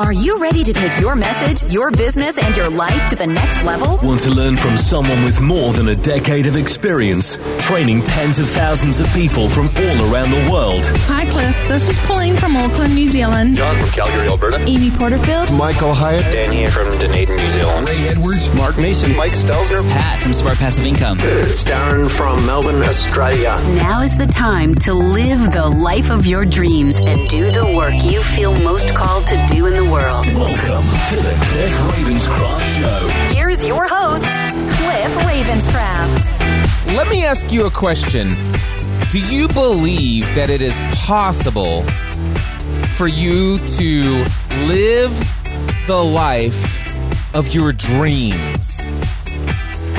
Are you ready to take your message, your business, and your life to the next level? Want to learn from someone with more than a decade of experience, training tens of thousands of people from all around the world? Hi, Cliff. This is Pauline from Auckland, New Zealand. John from Calgary, Alberta. Amy Porterfield. Michael Hyatt. Dan here from Dunedin, New Zealand. Ray Edwards. Mark Mason. Mike Stelzner. Pat from Smart Passive Income. It's Darren from Melbourne, Australia. Now is the time to live the life of your dreams and do the work you feel most called to do in the world. Welcome to the Cliff Ravenscraft Show. Here's your host, Cliff Ravenscraft. Let me ask you a question. Do you believe that it is possible for you to live the life of your dreams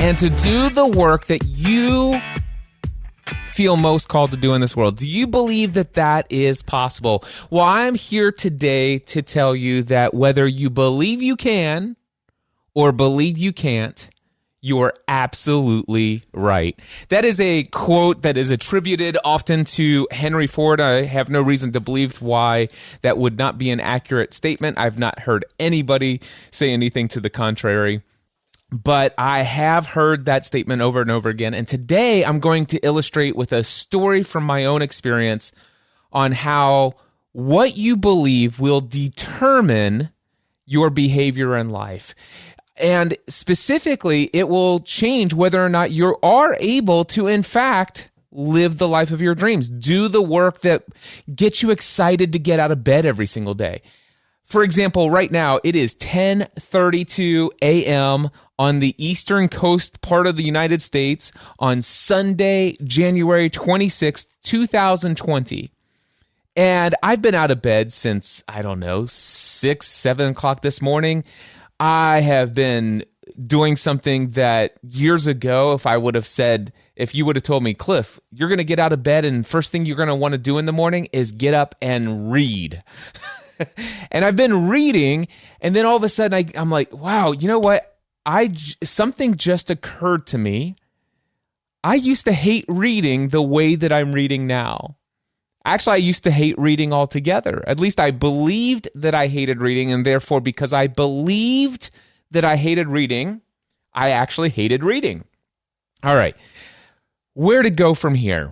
and to do the work that you feel most called to do in this world? Do you believe that that is possible? Well, I'm here today to tell you that whether you believe you can or believe you can't, you are absolutely right. That is a quote that is attributed often to Henry Ford. I have no reason to believe why that would not be an accurate statement. I've not heard anybody say anything to the contrary. But I have heard that statement over and over again. And today I'm going to illustrate with a story from my own experience on how what you believe will determine your behavior in life. And specifically, it will change whether or not you are able to, in fact, live the life of your dreams. Do the work that gets you excited to get out of bed every single day. For example, right now, it is 10:32 a.m. on the eastern coast part of the United States on Sunday, January 26th, 2020. And I've been out of bed since, 6, 7 o'clock this morning. I have been doing something that years ago, if you would have told me, Cliff, you're going to get out of bed and first thing you're going to want to do in the morning is get up and read. And I've been reading, and then all of a sudden I'm like, wow, you know what? Something just occurred to me. I used to hate reading the way that I'm reading now. Actually, I used to hate reading altogether. At least I believed that I hated reading, and therefore, because I believed that I hated reading, I actually hated reading. All right. Where to go from here?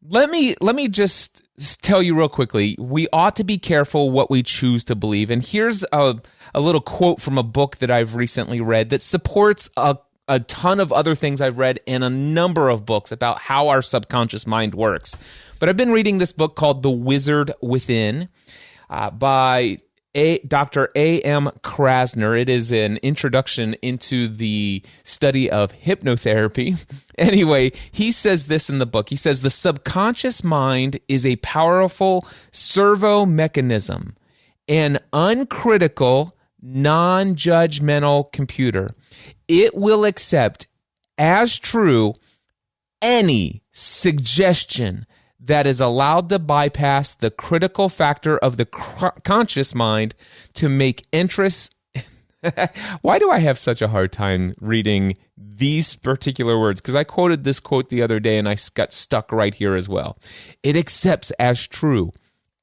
Let me just tell you real quickly, we ought to be careful what we choose to believe. And here's a little quote from a book that I've recently read that supports a ton of other things I've read in a number of books about how our subconscious mind works. But I've been reading this book called The Wizard Within by Dr. A.M. Krasner. It is an introduction into the study of hypnotherapy. Anyway, he says this in the book. He says, the subconscious mind is a powerful servo mechanism, an uncritical, non-judgmental computer. It will accept as true any suggestion that is allowed to bypass the critical factor of the conscious mind to make interest. Why do I have such a hard time reading these particular words? Because I quoted this quote the other day and I got stuck right here as well. It accepts as true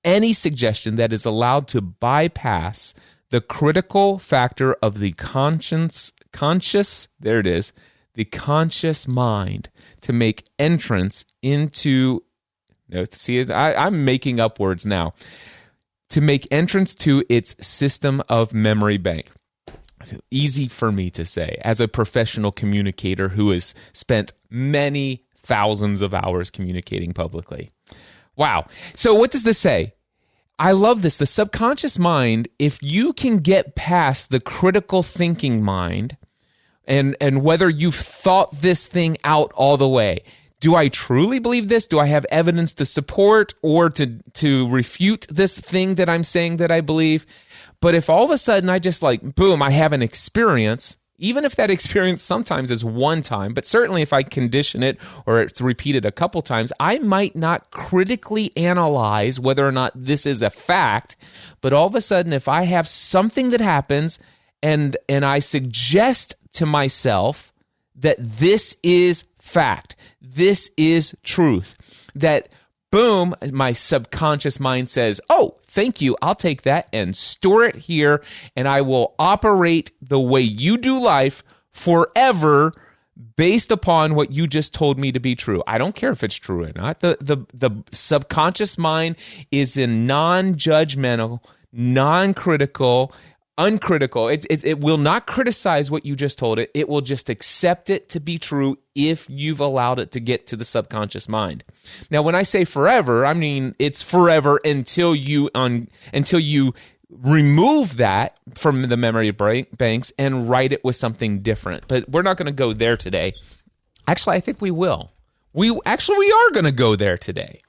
any suggestion that is allowed to bypass the critical factor of the the conscious mind to make entrance into. See, I'm making up words now. To make entrance to its system of memory bank. Easy for me to say as a professional communicator who has spent many thousands of hours communicating publicly. Wow. So what does this say? I love this. The subconscious mind, if you can get past the critical thinking mind and whether you've thought this thing out all the way, do I truly believe this? Do I have evidence to support or to refute this thing that I'm saying that I believe? But if all of a sudden I just boom, I have an experience, even if that experience sometimes is one time, but certainly if I condition it or it's repeated a couple times, I might not critically analyze whether or not this is a fact. But all of a sudden, if I have something that happens and I suggest to myself that this is fact, this is truth, that boom, my subconscious mind says, oh, thank you. I'll take that and store it here, and I will operate the way you do life forever based upon what you just told me to be true. I don't care if it's true or not. The subconscious mind is in non-judgmental, non-critical, uncritical. It will not criticize what you just told it. It will just accept it to be true if you've allowed it to get to the subconscious mind. Now, when I say forever, I mean it's forever until you remove that from the memory banks and write it with something different. But we're not going to go there today. Actually, I think we will. We are going to go there today.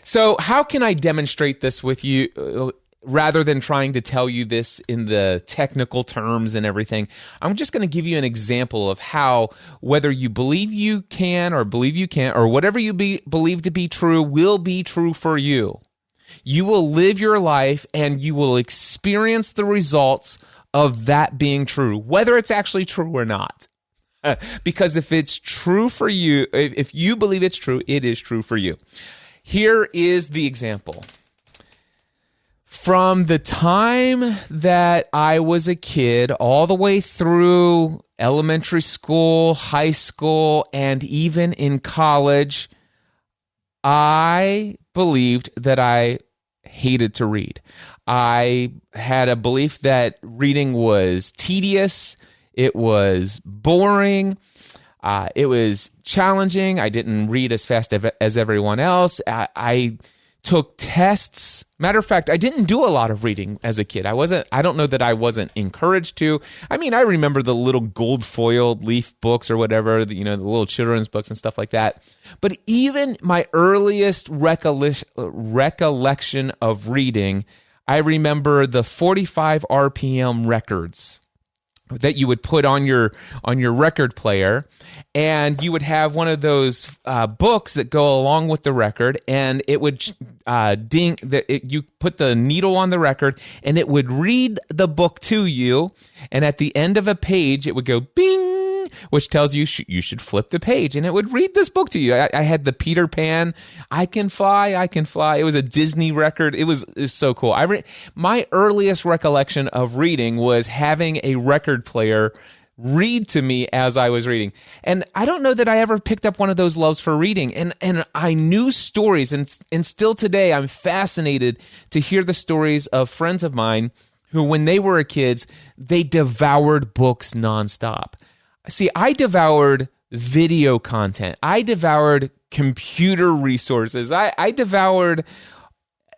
So how can I demonstrate this with you rather than trying to tell you this in the technical terms and everything? I'm just going to give you an example of how, whether you believe you can or believe you can't, or whatever you believe to be true will be true for you. You will live your life and you will experience the results of that being true, whether it's actually true or not. Because if it's true for you, if you believe it's true, it is true for you. Here is the example. From the time that I was a kid, all the way through elementary school, high school, and even in college, I believed that I hated to read. I had a belief that reading was tedious, it was boring, it was challenging. I didn't read as fast as everyone else. I took tests. Matter of fact, I didn't do a lot of reading as a kid. I don't know that I wasn't encouraged to. I mean, I remember the little gold foiled leaf books or whatever, the little children's books and stuff like that. But even my earliest recollection of reading, I remember the 45 RPM records that you would put on your record player, and you would have one of those books that go along with the record, and it would ding. You put the needle on the record, and it would read the book to you. And at the end of a page, it would go bing, which tells you you should flip the page, and it would read this book to you. I had the Peter Pan, I Can Fly, I Can Fly. It was a Disney record. It was so cool. My earliest recollection of reading was having a record player read to me as I was reading. And I don't know that I ever picked up one of those loves for reading. And I knew stories, and still today I'm fascinated to hear the stories of friends of mine who, when they were kids, they devoured books nonstop. See, I devoured video content. I devoured computer resources. I devoured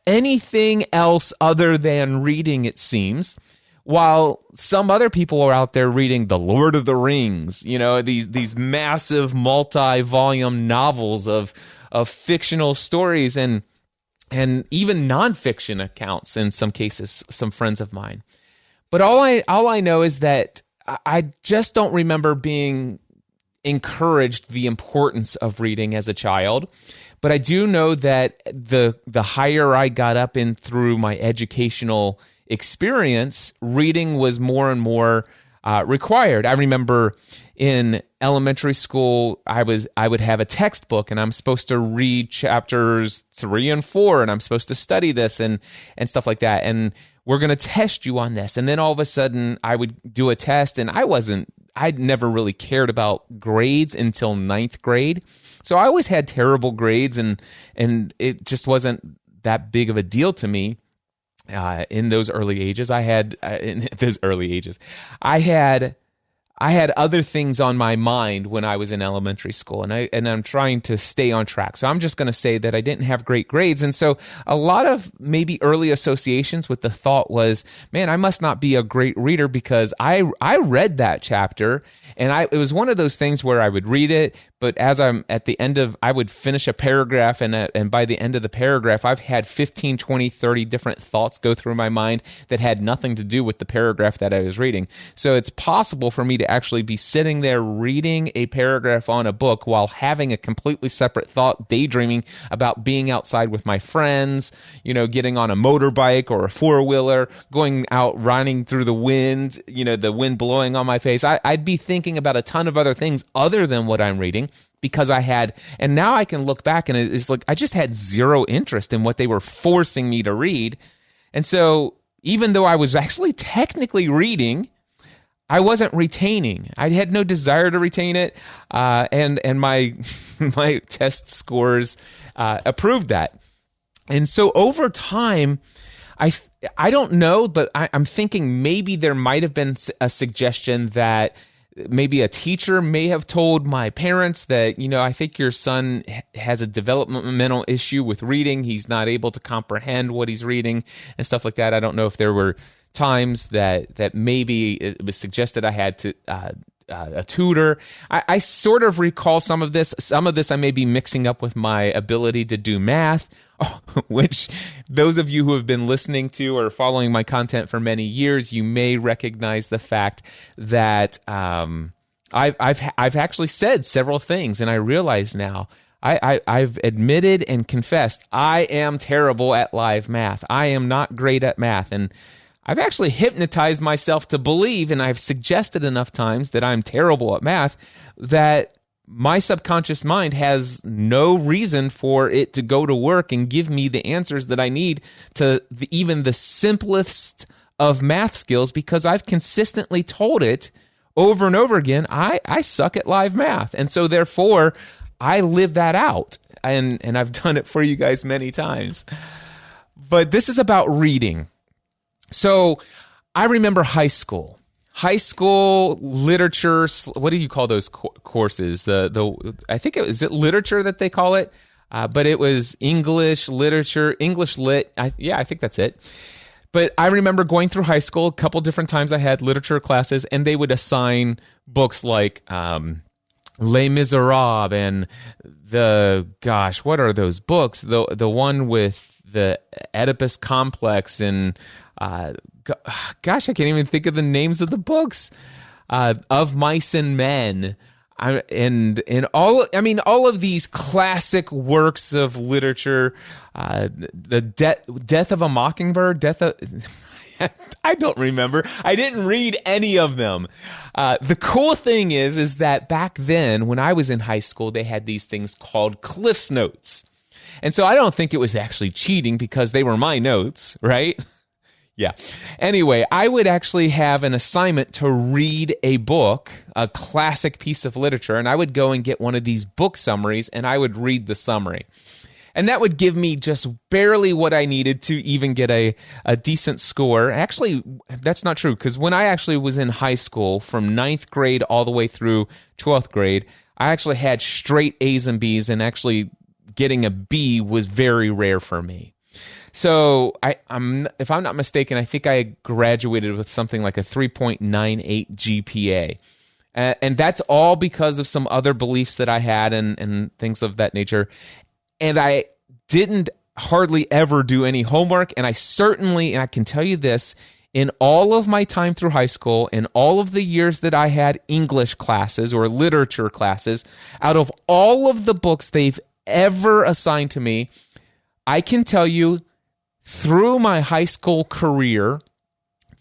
anything else other than reading, it seems. While some other people are out there reading The Lord of the Rings, these massive multi-volume novels of fictional stories and even nonfiction accounts in some cases, some friends of mine. But all I know is that I just don't remember being encouraged the importance of reading as a child. But I do know that the higher I got up in through my educational experience, reading was more and more required. I remember in elementary school, I would have a textbook, and I'm supposed to read chapters 3 and 4, and I'm supposed to study this and stuff like that. And we're going to test you on this. And then all of a sudden I would do a test, and I'd never really cared about grades until 9th grade. So I always had terrible grades, and it just wasn't that big of a deal to me in those early ages. I had other things on my mind when I was in elementary school, and I'm trying to stay on track. So I'm just going to say that I didn't have great grades. And so a lot of maybe early associations with the thought was, man, I must not be a great reader because I read that chapter, and it was one of those things where I would read it, but as I'm at the end of, I would finish a paragraph, and by the end of the paragraph, I've had 15, 20, 30 different thoughts go through my mind that had nothing to do with the paragraph that I was reading. So it's possible for me to actually be sitting there reading a paragraph on a book while having a completely separate thought, daydreaming about being outside with my friends, getting on a motorbike or a four-wheeler, going out running through the wind, the wind blowing on my face. I'd be thinking about a ton of other things other than what I'm reading. because I had, and now I can look back and it's like I just had zero interest in what they were forcing me to read. And so even though I was actually technically reading, I wasn't retaining. I had no desire to retain it, and my my test scores approved that. And so over time, I don't know, but I'm thinking maybe there might have been a suggestion that maybe a teacher may have told my parents that, I think your son has a developmental issue with reading. He's not able to comprehend what he's reading and stuff like that. I don't know if there were times that maybe it was suggested I had to a tutor. I sort of recall some of this. Some of this I may be mixing up with my ability to do math, which those of you who have been listening to or following my content for many years, you may recognize the fact that I've actually said several things, and I realize now I've admitted and confessed I am terrible at live math. I am not great at math, and I've actually hypnotized myself to believe, and I've suggested enough times that I'm terrible at math, that my subconscious mind has no reason for it to go to work and give me the answers that I need to even the simplest of math skills, because I've consistently told it over and over again, I suck at live math. And so therefore, I live that out. And I've done it for you guys many times. But this is about reading. So I remember high school literature. What do you call those courses? I think it was literature that they call it, but it was English literature, English lit. I think that's it. But I remember going through high school a couple different times. I had literature classes, and they would assign books like Les Miserables and what are those books? The one with the Oedipus complex and I can't even think of the names of the books. Of Mice and Men, all of these classic works of literature. The Death of a Mockingbird, I don't remember. I didn't read any of them. The cool thing is that back then, when I was in high school, they had these things called Cliff's Notes. And so I don't think it was actually cheating because they were my notes, right? Yeah. Anyway, I would actually have an assignment to read a book, a classic piece of literature, and I would go and get one of these book summaries, and I would read the summary. And that would give me just barely what I needed to even get a decent score. Actually, that's not true, because when I actually was in high school, from 9th grade all the way through 12th grade, I actually had straight A's and B's, and actually getting a B was very rare for me. So if I'm not mistaken, I think I graduated with something like a 3.98 GPA. And that's all because of some other beliefs that I had and things of that nature. And I didn't hardly ever do any homework. And I can tell you this, in all of my time through high school, in all of the years that I had English classes or literature classes, out of all of the books they've ever assigned to me, I can tell you, through my high school career,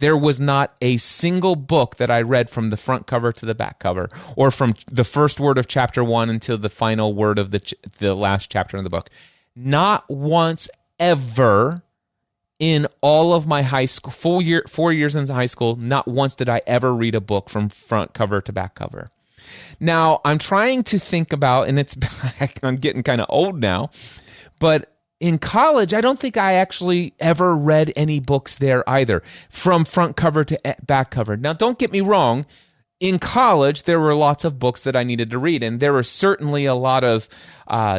there was not a single book that I read from the front cover to the back cover, or from the first word of chapter 1 until the final word of the last chapter in the book. Not once ever in all of my high school, 4 years in high school, not once did I ever read a book from front cover to back cover. Now, I'm trying to think about, and I'm getting kind of old now, but in college, I don't think I actually ever read any books there either, from front cover to back cover. Now, don't get me wrong. In college, there were lots of books that I needed to read, and there were certainly a lot of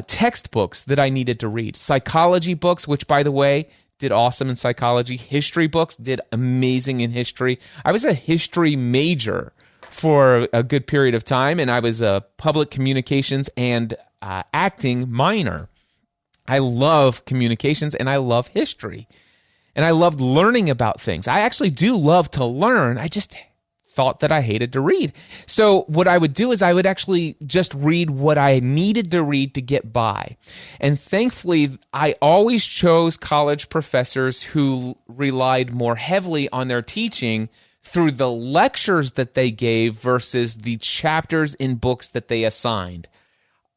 textbooks that I needed to read. Psychology books, which, by the way, did awesome in psychology. History books did amazing in history. I was a history major for a good period of time, and I was a public communications and acting minor. I love communications and I love history. And I loved learning about things. I actually do love to learn. I just thought that I hated to read. So what I would do is I would actually just read what I needed to read to get by. And thankfully, I always chose college professors who relied more heavily on their teaching through the lectures that they gave versus the chapters in books that they assigned.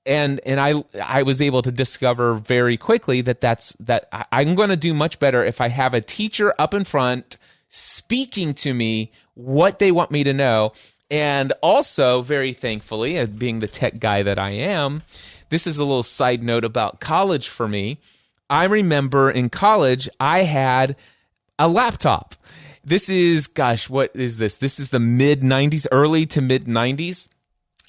And I was able to discover very quickly that I'm going to do much better if I have a teacher up in front speaking to me what they want me to know. And also, very thankfully, being the tech guy that I am, this is a little side note about college for me. I remember in college, I had a laptop. This is, what is this? This is the mid-90s, early to mid-90s.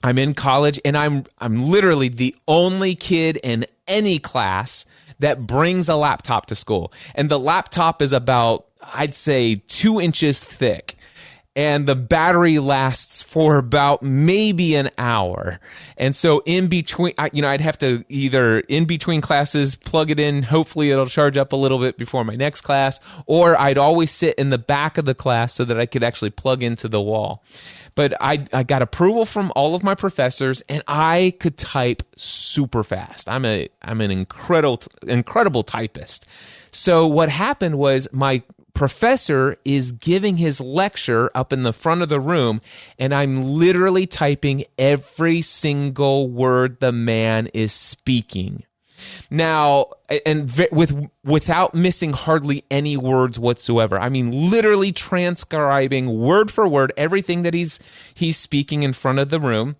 I'm in college, and I'm literally the only kid in any class that brings a laptop to school. And the laptop is about, I'd say, 2 inches thick. And the battery lasts for about maybe an hour. And so in between, I'd have to either in between classes plug it in. Hopefully it'll charge up a little bit before my next class. Or I'd always sit in the back of the class so that I could actually plug into the wall. But I got approval from all of my professors, and I could type super fast. I'm an incredible typist. So what happened was my professor is giving his lecture up in the front of the room, and I'm literally typing every single word the man is speaking. Now, and without missing hardly any words whatsoever. I mean, literally transcribing word for word everything that he's speaking in front of the room.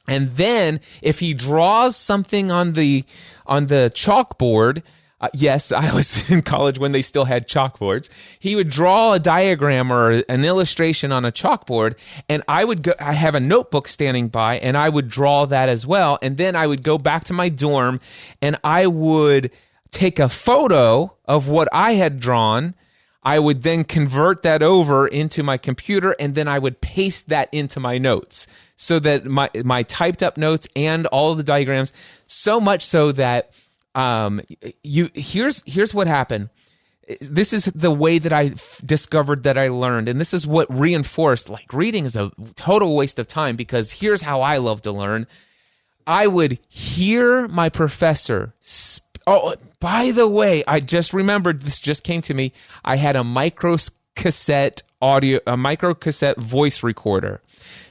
And then if he draws something on the chalkboard, yes, I was in college when they still had chalkboards. He would draw a diagram or an illustration on a chalkboard, and I have a notebook standing by, and I would draw that as well. And then I would go back to my dorm, and I would take a photo of what I had drawn. I would then convert that over into my computer, and then I would paste that into my notes so that my typed up notes and all of the diagrams, so much so that here's what happened. This is the way that I discovered that I learned, and this is what reinforced, like, reading is a total waste of time, because here's how I love to learn. I would hear my professor oh, by the way, I just remembered, this just came to me. I had a micro cassette voice recorder.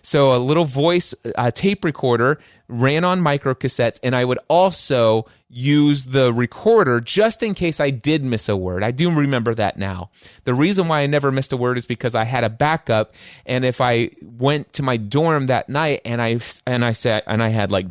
So a little voice tape recorder ran on microcassettes, and I would also use the recorder just in case I did miss a word. I do remember that now. The reason why I never missed a word is because I had a backup, and if I went to my dorm that night and I had like ...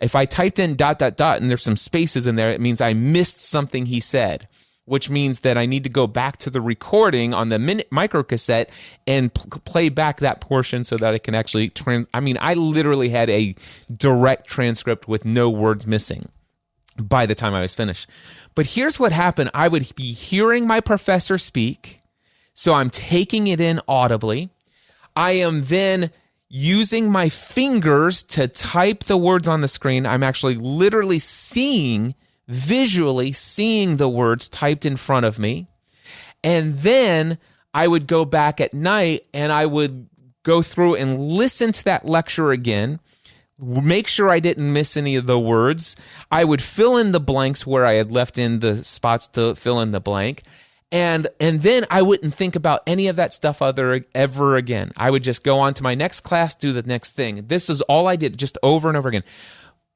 if I typed in ... and there's some spaces in there, it means I missed something he said, which means that I need to go back to the recording on the microcassette and play back that portion so that I can actually I literally had a direct transcript with no words missing by the time I was finished. But here's what happened. I would be hearing my professor speak, so I'm taking it in audibly. I am then using my fingers to type the words on the screen. I'm actually literally visually seeing the words typed in front of me. And then I would go back at night and I would go through and listen to that lecture again, make sure I didn't miss any of the words. I would fill in the blanks where I had left in the spots to fill in the blank. And then I wouldn't think about any of that stuff ever again. I would just go on to my next class, do the next thing. This is all I did, just over and over again.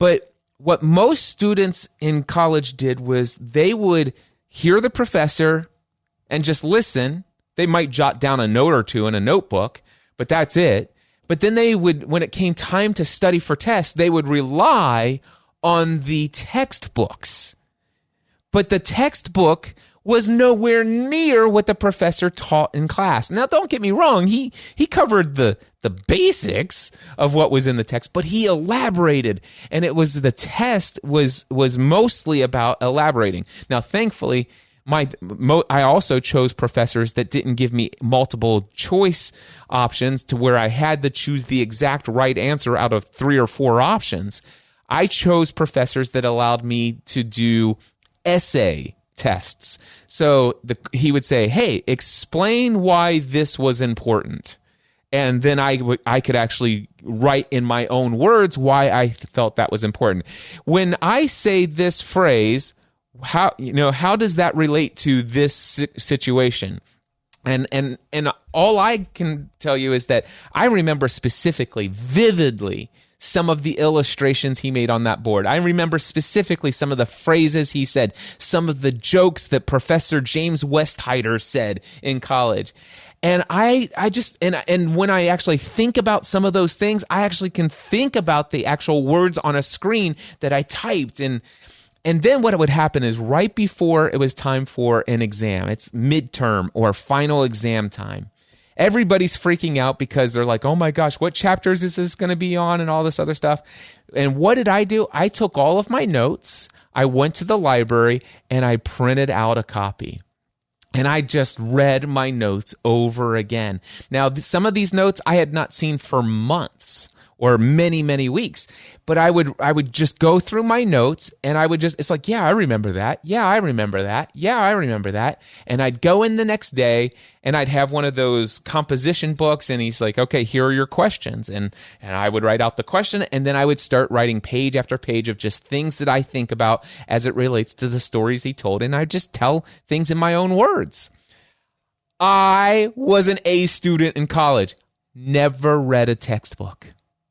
But what most students in college did was they would hear the professor and just listen. They might jot down a note or two in a notebook, but that's it. But then they would, when it came time to study for tests, they would rely on the textbooks. But the textbook was nowhere near what the professor taught in class. Now, don't get me wrong. He covered the basics of what was in the text, but he elaborated, and the test was mostly about elaborating. Now, thankfully, I also chose professors that didn't give me multiple choice options to where I had to choose the exact right answer out of 3 or 4 options. I chose professors that allowed me to do essay tests. So he would say, hey, explain why this was important. And then I could actually write in my own words why I felt that was important. When I say this phrase, how does that relate to this situation? And all I can tell you is that I remember specifically, vividly, some of the illustrations he made on that board. I remember specifically some of the phrases he said, some of the jokes that Professor James Westheider said in college. And I just, and when I actually think about some of those things, I actually can think about the actual words on a screen that I typed. And then what would happen is right before it was time for an exam, it's midterm or final exam time, everybody's freaking out because they're like, oh my gosh, what chapters is this going to be on and all this other stuff. And what did I do? I took all of my notes, I went to the library, and I printed out a copy. And I just read my notes over again. Now, some of these notes I had not seen for months or many, many weeks. But I would just go through my notes, and I would just, it's like, yeah, I remember that. Yeah, I remember that. Yeah, I remember that. And I'd go in the next day, and I'd have one of those composition books, and he's like, okay, here are your questions. And I would write out the question, and then I would start writing page after page of just things that I think about as it relates to the stories he told, and I'd just tell things in my own words. I was an A student in college. Never read a textbook.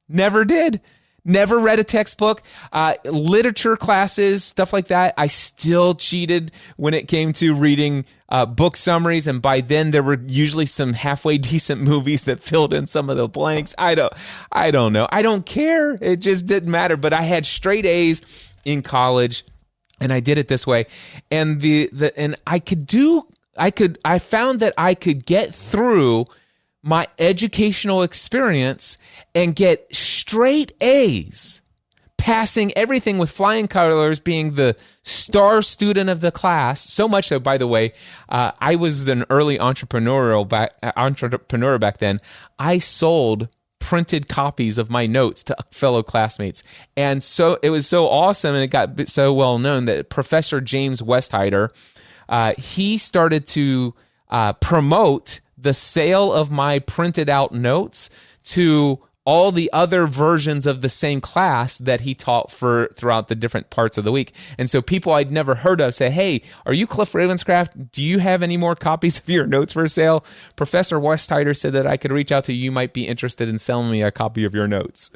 Never did. Never read a textbook. Literature classes, stuff like that. I still cheated when it came to reading book summaries, and by then there were usually some halfway decent movies that filled in some of the blanks. I don't know. I don't care. It just didn't matter. But I had straight A's in college, and I did it this way. And I found that I could get through my educational experience and get straight A's, passing everything with flying colors, being the star student of the class. So much so, by the way, I was an early entrepreneur back then. I sold printed copies of my notes to fellow classmates. And so it was so awesome, and it got so well known that Professor James Westheider, he started to promote the sale of my printed out notes to all the other versions of the same class that he taught throughout the different parts of the week. And so people I'd never heard of say, hey, are you Cliff Ravenscraft? Do you have any more copies of your notes for sale? Professor Westheider said that I could reach out to you. You might be interested in selling me a copy of your notes.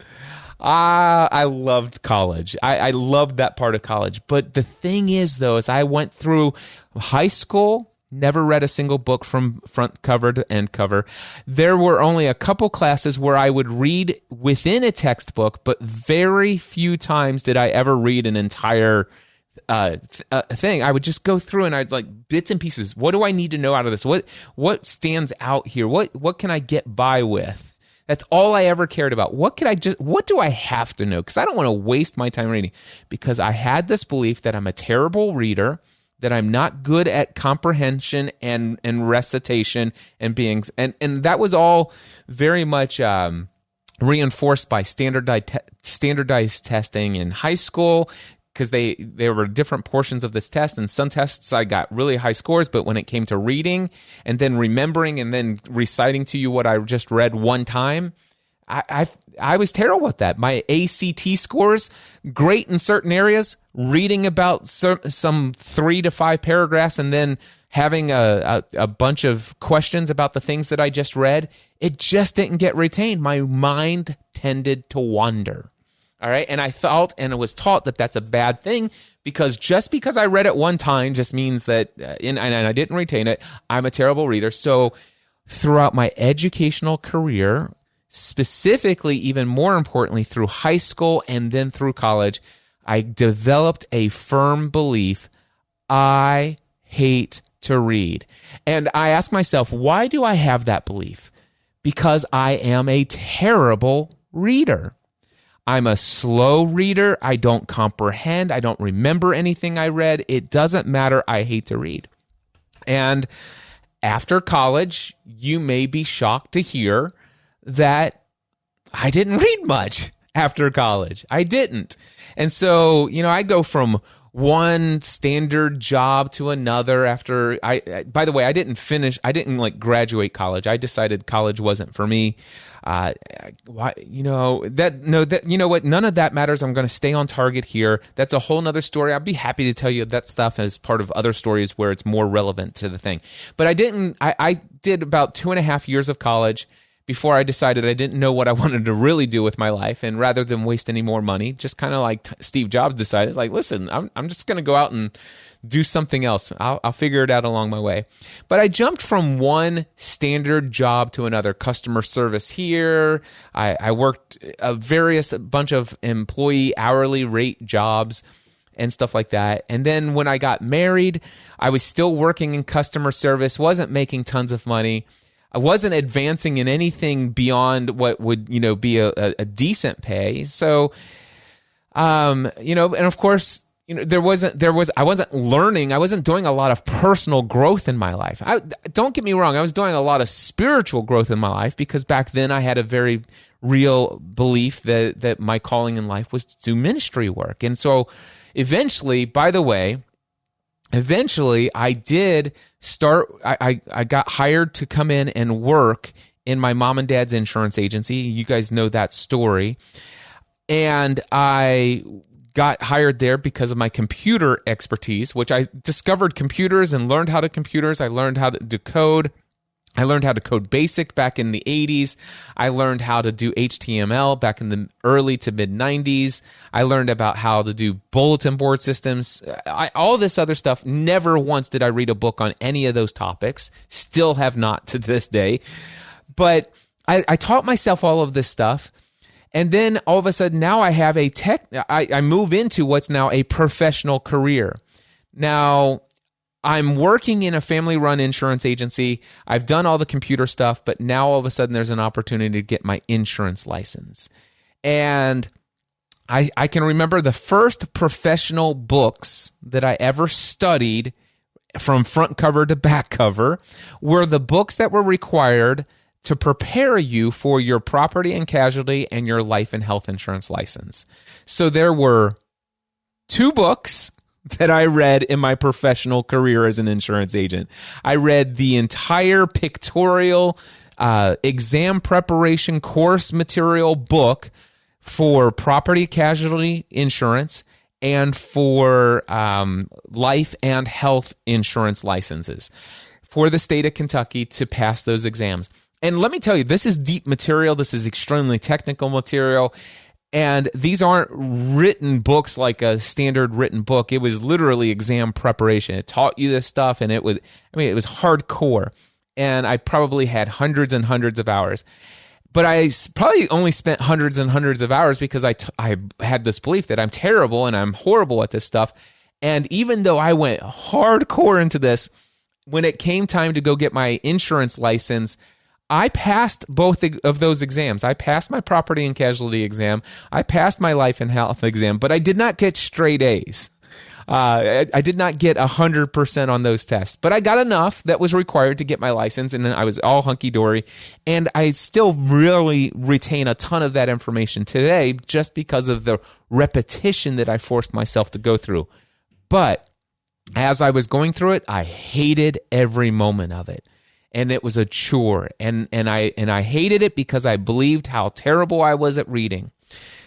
I loved college. I loved that part of college. But the thing is, though, is I went through high school, never read a single book from front cover to end cover. There were only a couple classes where I would read within a textbook, but very few times did I ever read an entire thing. I would just go through and I'd like bits and pieces. What do I need to know out of this? What stands out here? What can I get by with? That's all I ever cared about. What do I have to know? Because I don't want to waste my time reading. Because I had this belief that I'm a terrible reader, that I'm not good at comprehension and recitation and beings. And that was all very much reinforced by standardized testing in high school, because there were different portions of this test, and some tests I got really high scores, but when it came to reading and then remembering and then reciting to you what I just read one time, I was terrible at that. My ACT scores, great in certain areas, reading about some 3 to 5 paragraphs and then having a bunch of questions about the things that I just read, it just didn't get retained. My mind tended to wander. All right, and I thought and was taught that that's a bad thing, because just because I read it one time just means that, and I didn't retain it, I'm a terrible reader. So throughout my educational career, specifically, even more importantly, through high school and then through college, I developed a firm belief: I hate to read. And I ask myself, why do I have that belief? Because I am a terrible reader. I'm a slow reader. I don't comprehend. I don't remember anything I read. It doesn't matter. I hate to read. And after college, you may be shocked to hear that I didn't read much after college. I didn't. And so, I go from one standard job to another after by the way, I didn't graduate college. I decided college wasn't for me. None of that matters. I'm going to stay on target here. That's a whole nother story. I'd be happy to tell you that stuff as part of other stories where it's more relevant to the thing. But I did about 2.5 years of college, before I decided I didn't know what I wanted to really do with my life. And rather than waste any more money, just kind of like Steve Jobs decided, it's like, listen, I'm just going to go out and do something else. I'll figure it out along my way. But I jumped from one standard job to another. Customer service here. I worked a bunch of employee hourly rate jobs and stuff like that. And then when I got married, I was still working in customer service, wasn't making tons of money. I wasn't advancing in anything beyond what would, be a decent pay. So, and of course, I wasn't learning. I wasn't doing a lot of personal growth in my life. Don't get me wrong. I was doing a lot of spiritual growth in my life because back then I had a very real belief that my calling in life was to do ministry work. And so eventually I did start, I got hired to come in and work in my mom and dad's insurance agency. You guys know that story. And I got hired there because of my computer expertise, which I discovered computers and learned how to computers. I learned how to do code. I learned how to code BASIC back in the 80s. I learned how to do HTML back in the early to mid 90s. I learned about how to do bulletin board systems. All this other stuff. Never once did I read a book on any of those topics. Still have not to this day. But I taught myself all of this stuff. And then all of a sudden now I have I move into what's now a professional career. Now, I'm working in a family-run insurance agency. I've done all the computer stuff, but now all of a sudden there's an opportunity to get my insurance license. And I can remember the first professional books that I ever studied from front cover to back cover were the books that were required to prepare you for your property and casualty and your life and health insurance license. So there were 2 books that I read in my professional career as an insurance agent. I read the entire pictorial exam preparation course material book for property casualty insurance and for life and health insurance licenses for the state of Kentucky to pass those exams. And let me tell you, this is deep material. This is extremely technical material. And these aren't written books like a standard written book. It was literally exam preparation. It taught you this stuff, and it was hardcore. And I probably had hundreds and hundreds of hours. But I probably only spent hundreds and hundreds of hours because I had this belief that I'm terrible and I'm horrible at this stuff. And even though I went hardcore into this, when it came time to go get my insurance license, I passed both of those exams. I passed my property and casualty exam. I passed my life and health exam, but I did not get straight A's. I did not get 100% on those tests, but I got enough that was required to get my license, and then I was all hunky-dory. And I still really retain a ton of that information today just because of the repetition that I forced myself to go through. But as I was going through it, I hated every moment of it. And it was a chore, and I hated it because I believed how terrible I was at reading.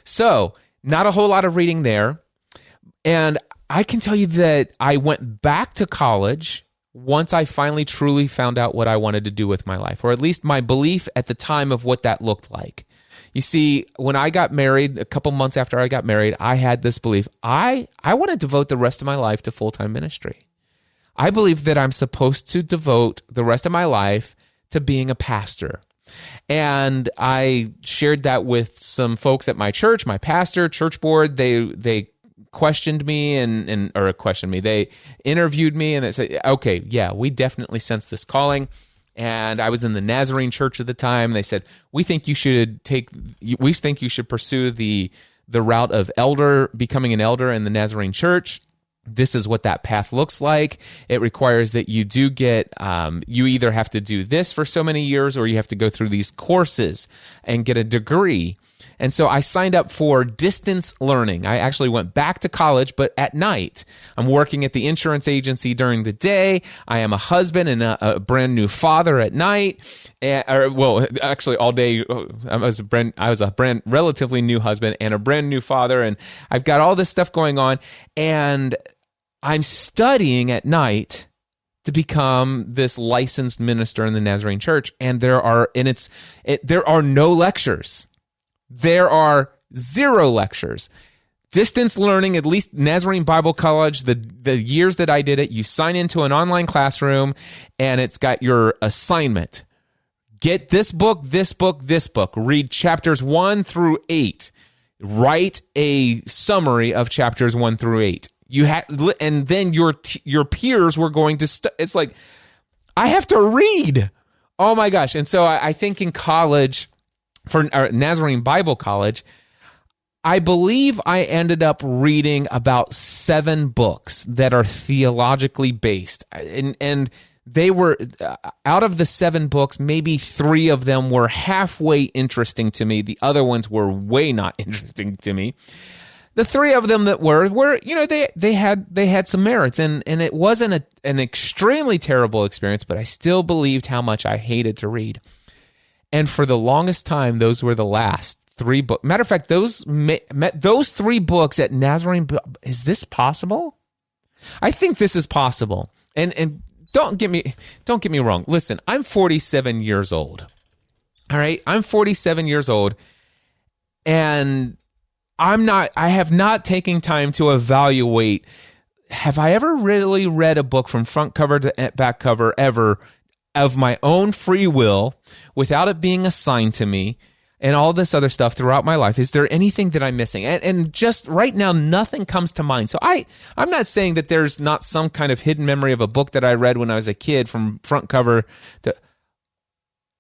So, not a whole lot of reading there. And I can tell you that I went back to college once I finally truly found out what I wanted to do with my life, or at least my belief at the time of what that looked like. You see, when I got married, a couple months after I got married, I had this belief. I want to devote the rest of my life to full-time ministry. I believe that I'm supposed to devote the rest of my life to being a pastor. And I shared that with some folks at my church, my pastor, church board. They questioned me They interviewed me and they said, okay, yeah, we definitely sense this calling. And I was in the Nazarene church at the time. They said, we think you should pursue the route of becoming an elder in the Nazarene church. This is what that path looks like. It requires that you do get, you either have to do this for so many years or you have to go through these courses and get a degree. And so I signed up for distance learning. I actually went back to college, but at night. I'm working at the insurance agency during the day. I am a husband and a brand new father at night. Actually all day I was a relatively new husband and a brand new father. And I've got all this stuff going on. And I'm studying at night to become this licensed minister in the Nazarene Church, and there are no lectures. There are 0 lectures. Distance learning, at least Nazarene Bible College, the years that I did it, you sign into an online classroom, and it's got your assignment. Get this book, this book, this book. Read chapters 1 through 8. Write a summary of chapters 1 through 8. And then your peers were going to it's like, I have to read. Oh my gosh. And so I think in college, for Nazarene Bible College, I believe I ended up reading about 7 books that are theologically based. And they were, out of the 7 books, maybe 3 of them were halfway interesting to me. The other ones were way not interesting to me. The 3 of them that were they had some merits, and it wasn't an extremely terrible experience, but I still believed how much I hated to read. And for the longest time, those were the last 3 books. Matter of fact, those 3 books at Nazarene. Is this possible? I think this is possible. And don't get me wrong. Listen, I'm 47 years old. All right, I'm 47 years old, and I have not taken time to evaluate, have I ever really read a book from front cover to back cover ever of my own free will without it being assigned to me and all this other stuff throughout my life? Is there anything that I'm missing? And just right now, nothing comes to mind. So I'm not saying that there's not some kind of hidden memory of a book that I read when I was a kid from front cover to...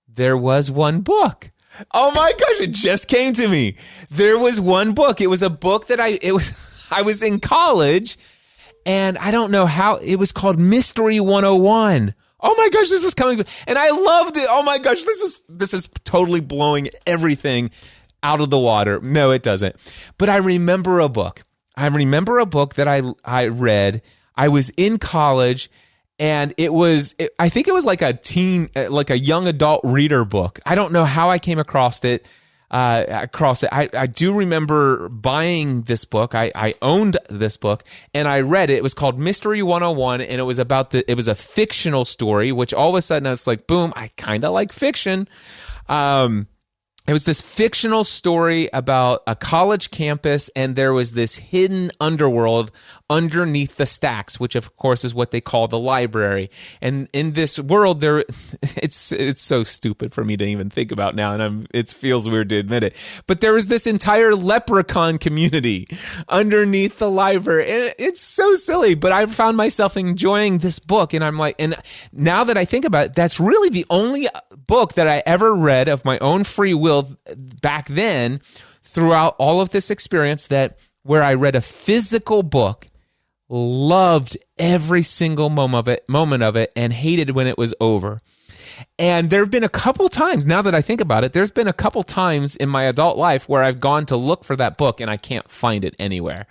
There was one book. Oh my gosh, it just came to me. There was one book. It was a book that I was in college, and I don't know how, it was called Mystery 101. Oh my gosh, this is coming, and I loved it. Oh my gosh, this is totally blowing everything out of the water. No, it doesn't. But I remember a book. that I read. I was in college, and I think it was like a young adult reader book. I don't know how I came across it. I do remember buying this book. I owned this book, and I read it. It was called Mystery 101, and it was it was a fictional story, which all of a sudden I was like, boom, I kind of like fiction. It was this fictional story about a college campus, and there was this hidden underworld underneath the stacks, which of course is what they call the library. And in this world, it's so stupid for me to even think about now, and it feels weird to admit it. But there was this entire leprechaun community underneath the library, and it's so silly. But I found myself enjoying this book, and I'm like, and now that I think about it, that's really the only book that I ever read of my own free will back then, throughout all of this experience, where I read a physical book, loved every single moment of it, and hated when it was over. And there have been a couple times, now that I think about it, there's been a couple times in my adult life where I've gone to look for that book and I can't find it anywhere.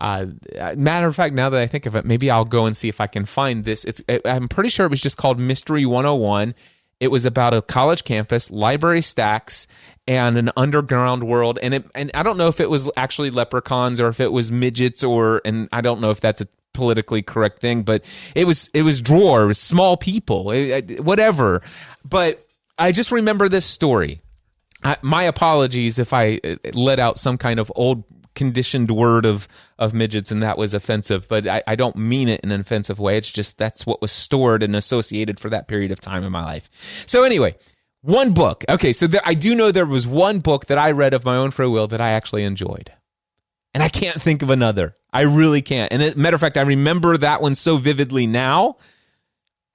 Matter of fact, now that I think of it, maybe I'll go and see if I can find this. I'm pretty sure it was just called Mystery 101. It was about a college campus, library stacks, and an underground world. And I don't know if it was actually leprechauns or if it was midgets, and I don't know if that's a politically correct thing, but it was dwarves, small people, whatever. But I just remember this story. My apologies if I let out some kind of old conditioned word of midgets and that was offensive, but I don't mean it in an offensive way. It's just that's what was stored and associated for that period of time in my life. So anyway, one book. Okay, so I do know there was one book that I read of my own free will that I actually enjoyed. And I can't think of another. I really can't. And matter of fact, I remember that one so vividly now.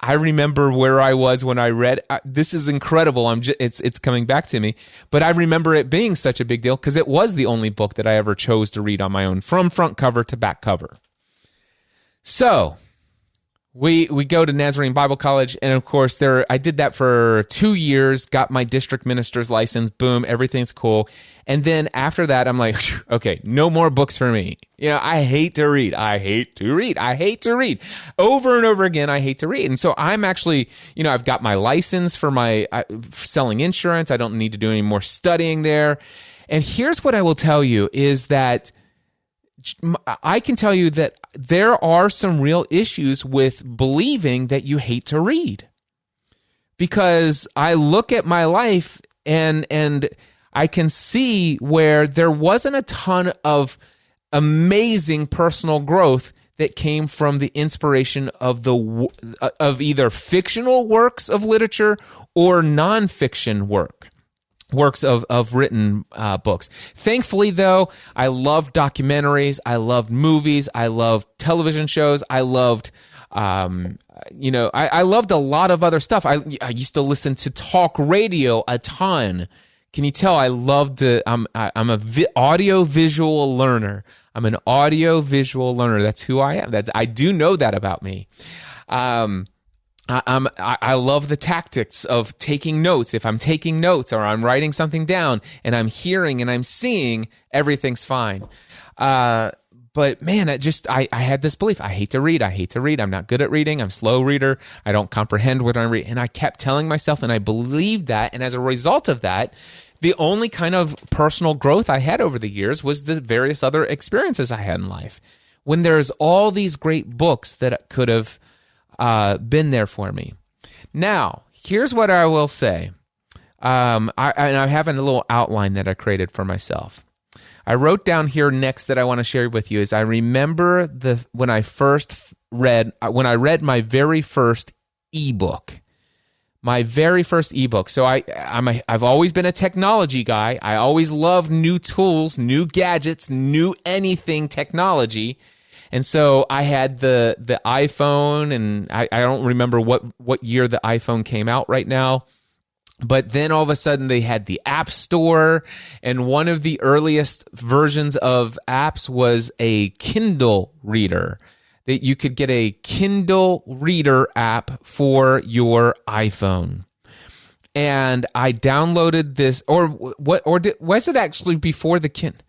I remember where I was when I read. This is incredible. It's coming back to me. But I remember it being such a big deal because it was the only book that I ever chose to read on my own, from front cover to back cover. So we go to Nazarene Bible College, and of course I did that for 2 years, got my district minister's license, boom, everything's cool. And then after that, I'm like, okay, no more books for me. I hate to read. Over and over again, I hate to read. And so I'm actually, I've got my license for for selling insurance. I don't need to do any more studying there. And here's what I will tell you is that I can tell you that there are some real issues with believing that you hate to read. Because I look at my life and I can see where there wasn't a ton of amazing personal growth that came from the inspiration of either fictional works of literature or nonfiction works of written books. Thankfully, though, I loved documentaries, I loved movies, I loved television shows, I loved I loved a lot of other stuff. I used to listen to talk radio a ton. Can you tell I loved to, I'm audio visual learner. I'm an audio visual learner. That's who I am. I do know that about me. I love the tactics of taking notes. If I'm taking notes or I'm writing something down and I'm hearing and I'm seeing, everything's fine. But man, I had this belief. I hate to read. I'm not good at reading. I'm a slow reader. I don't comprehend what I read. And I kept telling myself, and I believed that. And as a result of that, the only kind of personal growth I had over the years was the various other experiences I had in life. When there's all these great books that could have been there for me. Now, here's what I will say. I have a little outline that I created for myself. I wrote down here next that I want to share with you is I remember when I read my very first ebook. My very first ebook. So I've always been a technology guy. I always loved new tools, new gadgets, new anything technology. And so I had the iPhone, and I don't remember what year the iPhone came out right now. But then all of a sudden they had the App Store, and one of the earliest versions of apps was a Kindle reader. That you could get a Kindle reader app for your iPhone. And I downloaded this, was it actually before the Kindle?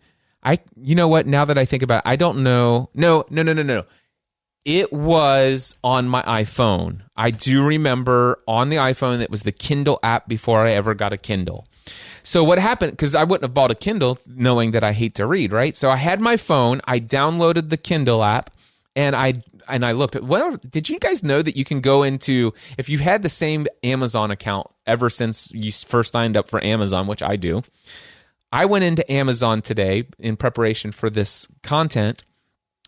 You know what, now that I think about it, I don't know. No. It was on my iPhone. I do remember on the iPhone it was the Kindle app before I ever got a Kindle. So what happened, because I wouldn't have bought a Kindle knowing that I hate to read, right? So I had my phone, I downloaded the Kindle app, and I looked at, well, did you guys know that you can go into, if you've had the same Amazon account ever since you first signed up for Amazon, which I do, I went into Amazon today in preparation for this content,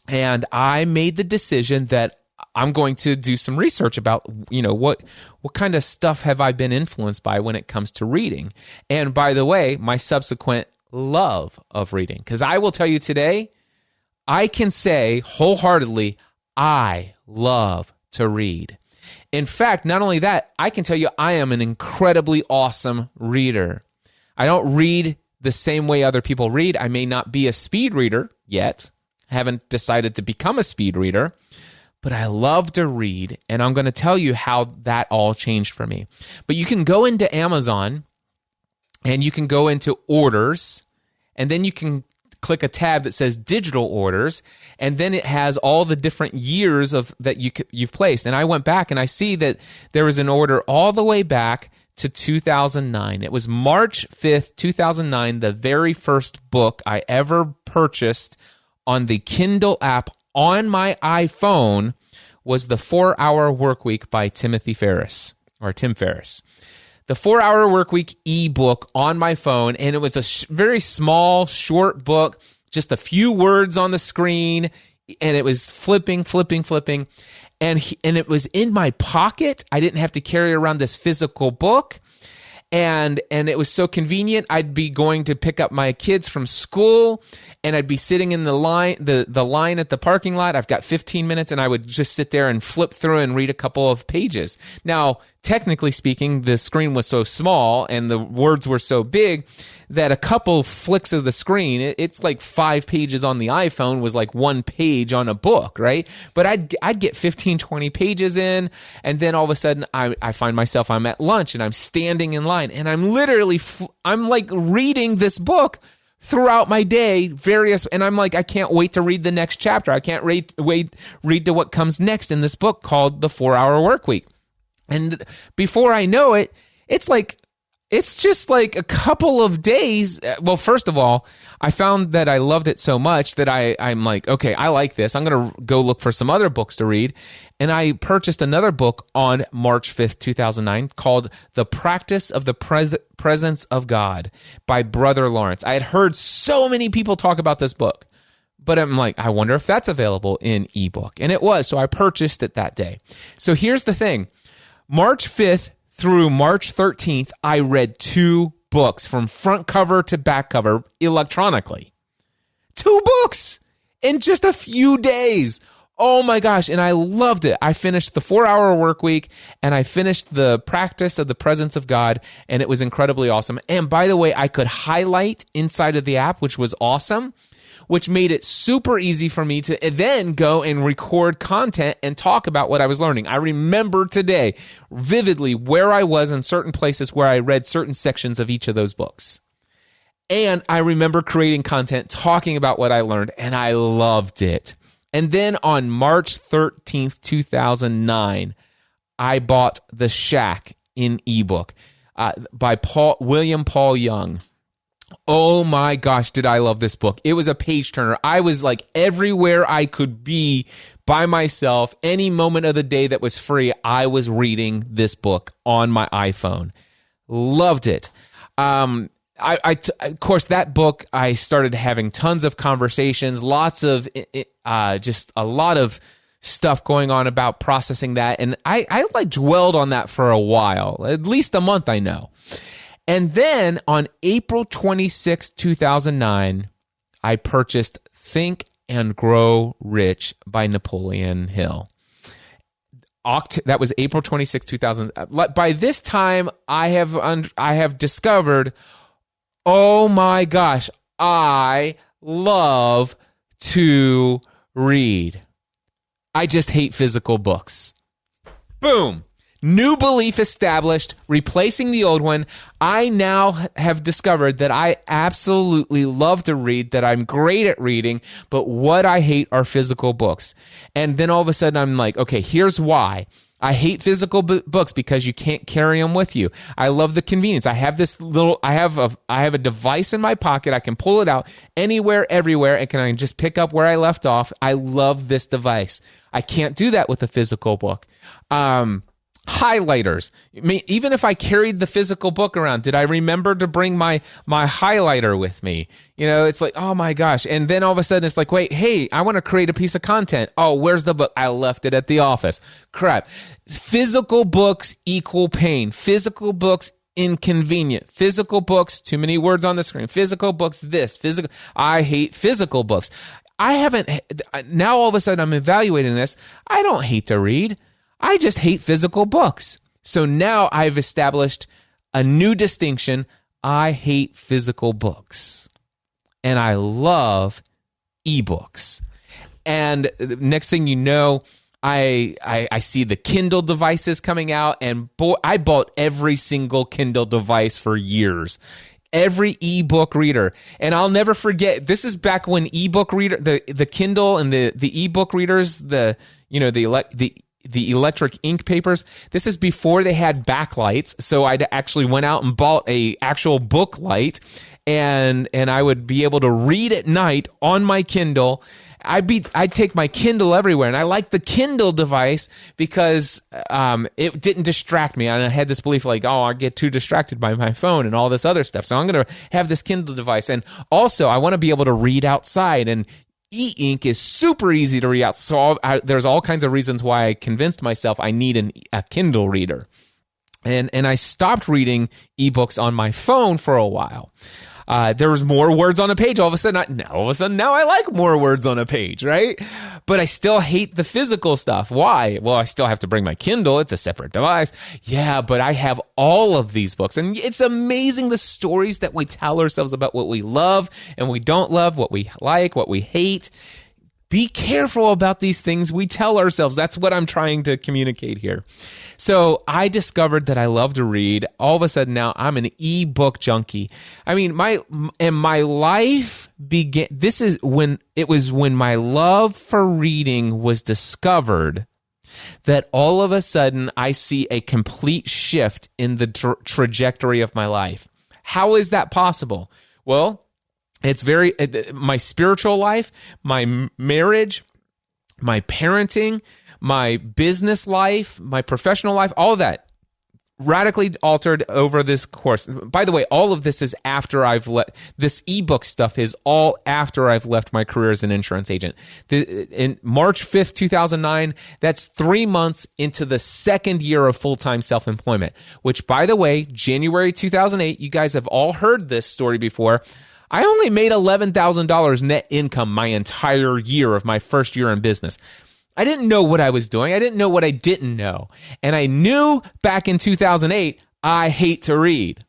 and I made the decision that I'm going to do some research about, what kind of stuff have I been influenced by when it comes to reading. And by the way, my subsequent love of reading. Because I will tell you today, I can say wholeheartedly, I love to read. In fact, not only that, I can tell you I am an incredibly awesome reader. I don't read the same way other people read. I may not be a speed reader yet. I haven't decided to become a speed reader, but I love to read, and I'm going to tell you how that all changed for me. But you can go into Amazon, and you can go into orders, and then you can click a tab that says digital orders, and then it has all the different years that you've placed. And I went back, and I see that there was an order all the way back to 2009. It was March 5th, 2009, the very first book I ever purchased on the Kindle app on my iPhone was The 4-Hour Workweek by Tim Ferriss. The 4-Hour Workweek ebook on my phone, and it was a very small, short book, just a few words on the screen, and it was flipping, and it was in my pocket. I didn't have to carry around this physical book. And it was so convenient. I'd be going to pick up my kids from school, and I'd be sitting in the line at the parking lot. I've got 15 minutes, and I would just sit there and flip through and read a couple of pages. Now, technically speaking, the screen was so small and the words were so big that a couple flicks of the screen, it's like 5 pages on the iPhone was like 1 page on a book, right? But I'd get 15, 20 pages in, and then all of a sudden I find myself, I'm at lunch and I'm standing in line, and I'm literally, I'm like reading this book throughout my day, and I'm like, I can't wait to read the next chapter. I can't read to what comes next in this book called The 4-Hour Workweek. And before I know it, it's like it's just like a couple of days. Well, first of all, I found that I loved it so much that I'm like, okay, I like this. I'm going to go look for some other books to read. And I purchased another book on March 5th, 2009 called The Practice of the Presence of God by Brother Lawrence. I had heard so many people talk about this book, but I'm like, I wonder if that's available in ebook. And it was, so I purchased it that day. So here's the thing. March 5th through March 13th, I read 2 books from front cover to back cover electronically. 2 books in just a few days. Oh my gosh. And I loved it. I finished the 4-hour work week and I finished the Practice of the Presence of God, and it was incredibly awesome. And by the way, I could highlight inside of the app, which was awesome, which made it super easy for me to then go and record content and talk about what I was learning. I remember today vividly where I was in certain places where I read certain sections of each of those books. And I remember creating content talking about what I learned, and I loved it. And then on March 13th, 2009, I bought The Shack in ebook by William Paul Young. Oh my gosh, did I love this book. It was a page turner. I was like everywhere I could be by myself, any moment of the day that was free, I was reading this book on my iPhone. Loved it. Of course, that book, I started having tons of conversations, lots of, just a lot of stuff going on about processing that. And I like dwelled on that for a while, at least a month, I know. And then on April 26, 2009, I purchased Think and Grow Rich by Napoleon Hill. That was April 26, 2000. By this time, I have discovered, oh my gosh, I love to read. I just hate physical books. Boom. New belief established, replacing the old one. I now have discovered that I absolutely love to read, that I'm great at reading, but what I hate are physical books. And then all of a sudden I'm like, okay, here's why. I hate physical books because you can't carry them with you. I love the convenience. I have a device in my pocket. I can pull it out anywhere, everywhere, and I can just pick up where I left off. I love this device. I can't do that with a physical book. Highlighters. Even if I carried the physical book around, did I remember to bring my highlighter with me? You know, it's like, oh my gosh. And then all of a sudden it's like, wait, hey, I want to create a piece of content. Oh, where's the book? I left it at the office. Crap. Physical books equal pain. Physical books inconvenient. Physical books, too many words on the screen. Physical books, I hate physical books. Now all of a sudden I'm evaluating this. I don't hate to read. I just hate physical books. So now I've established a new distinction. I hate physical books. And I love ebooks. And the next thing you know, I see the Kindle devices coming out. And I bought every single Kindle device for years. Every ebook reader. And I'll never forget, this is back when ebook reader, the Kindle and the ebook readers, the electric ink papers. This is before they had backlights. So I actually went out and bought a actual book light, and I would be able to read at night on my Kindle. I'd take my Kindle everywhere, and I liked the Kindle device because it didn't distract me. And I had this belief like, oh, I get too distracted by my phone and all this other stuff. So I'm going to have this Kindle device. And also, I want to be able to read outside, and e-ink is super easy to read out. So there's all kinds of reasons why I convinced myself I need a Kindle reader. And I stopped reading ebooks on my phone for a while. There was more words on a page. All of a sudden, now I like more words on a page, right? But I still hate the physical stuff. Why? Well, I still have to bring my Kindle. It's a separate device. Yeah, but I have all of these books. And it's amazing the stories that we tell ourselves about what we love and we don't love, what we like, what we hate. Be careful about these things we tell ourselves. That's what I'm trying to communicate here. So I discovered that I love to read. All of a sudden now I'm an ebook junkie. I mean, my life began. This is when my love for reading was discovered. that all of a sudden I see a complete shift in the trajectory of my life. How is that possible? Well, it's my spiritual life, my marriage, my parenting, my business life, my professional life, all of that radically altered over this course. By the way, all of this is after this ebook stuff is all after I've left my career as an insurance agent. In March 5th, 2009, that's 3 months into the second year of full-time self-employment, which, by the way, January 2008, you guys have all heard this story before. I only made $11,000 net income my entire year of my first year in business. I didn't know what I was doing. I didn't know what I didn't know. And I knew back in 2008, I hate to read.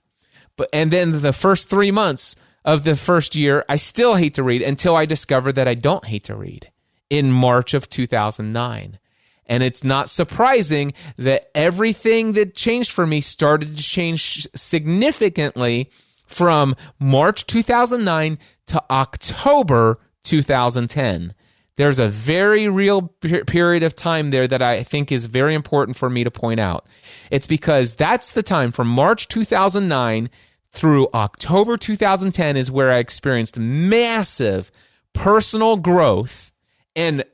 And then the first 3 months of the first year, I still hate to read until I discovered that I don't hate to read in March of 2009. And it's not surprising that everything that changed for me started to change significantly from March 2009 to October 2010. There's a very real period of time there that I think is very important for me to point out. It's because that's the time from March 2009 through October 2010 is where I experienced massive personal growth and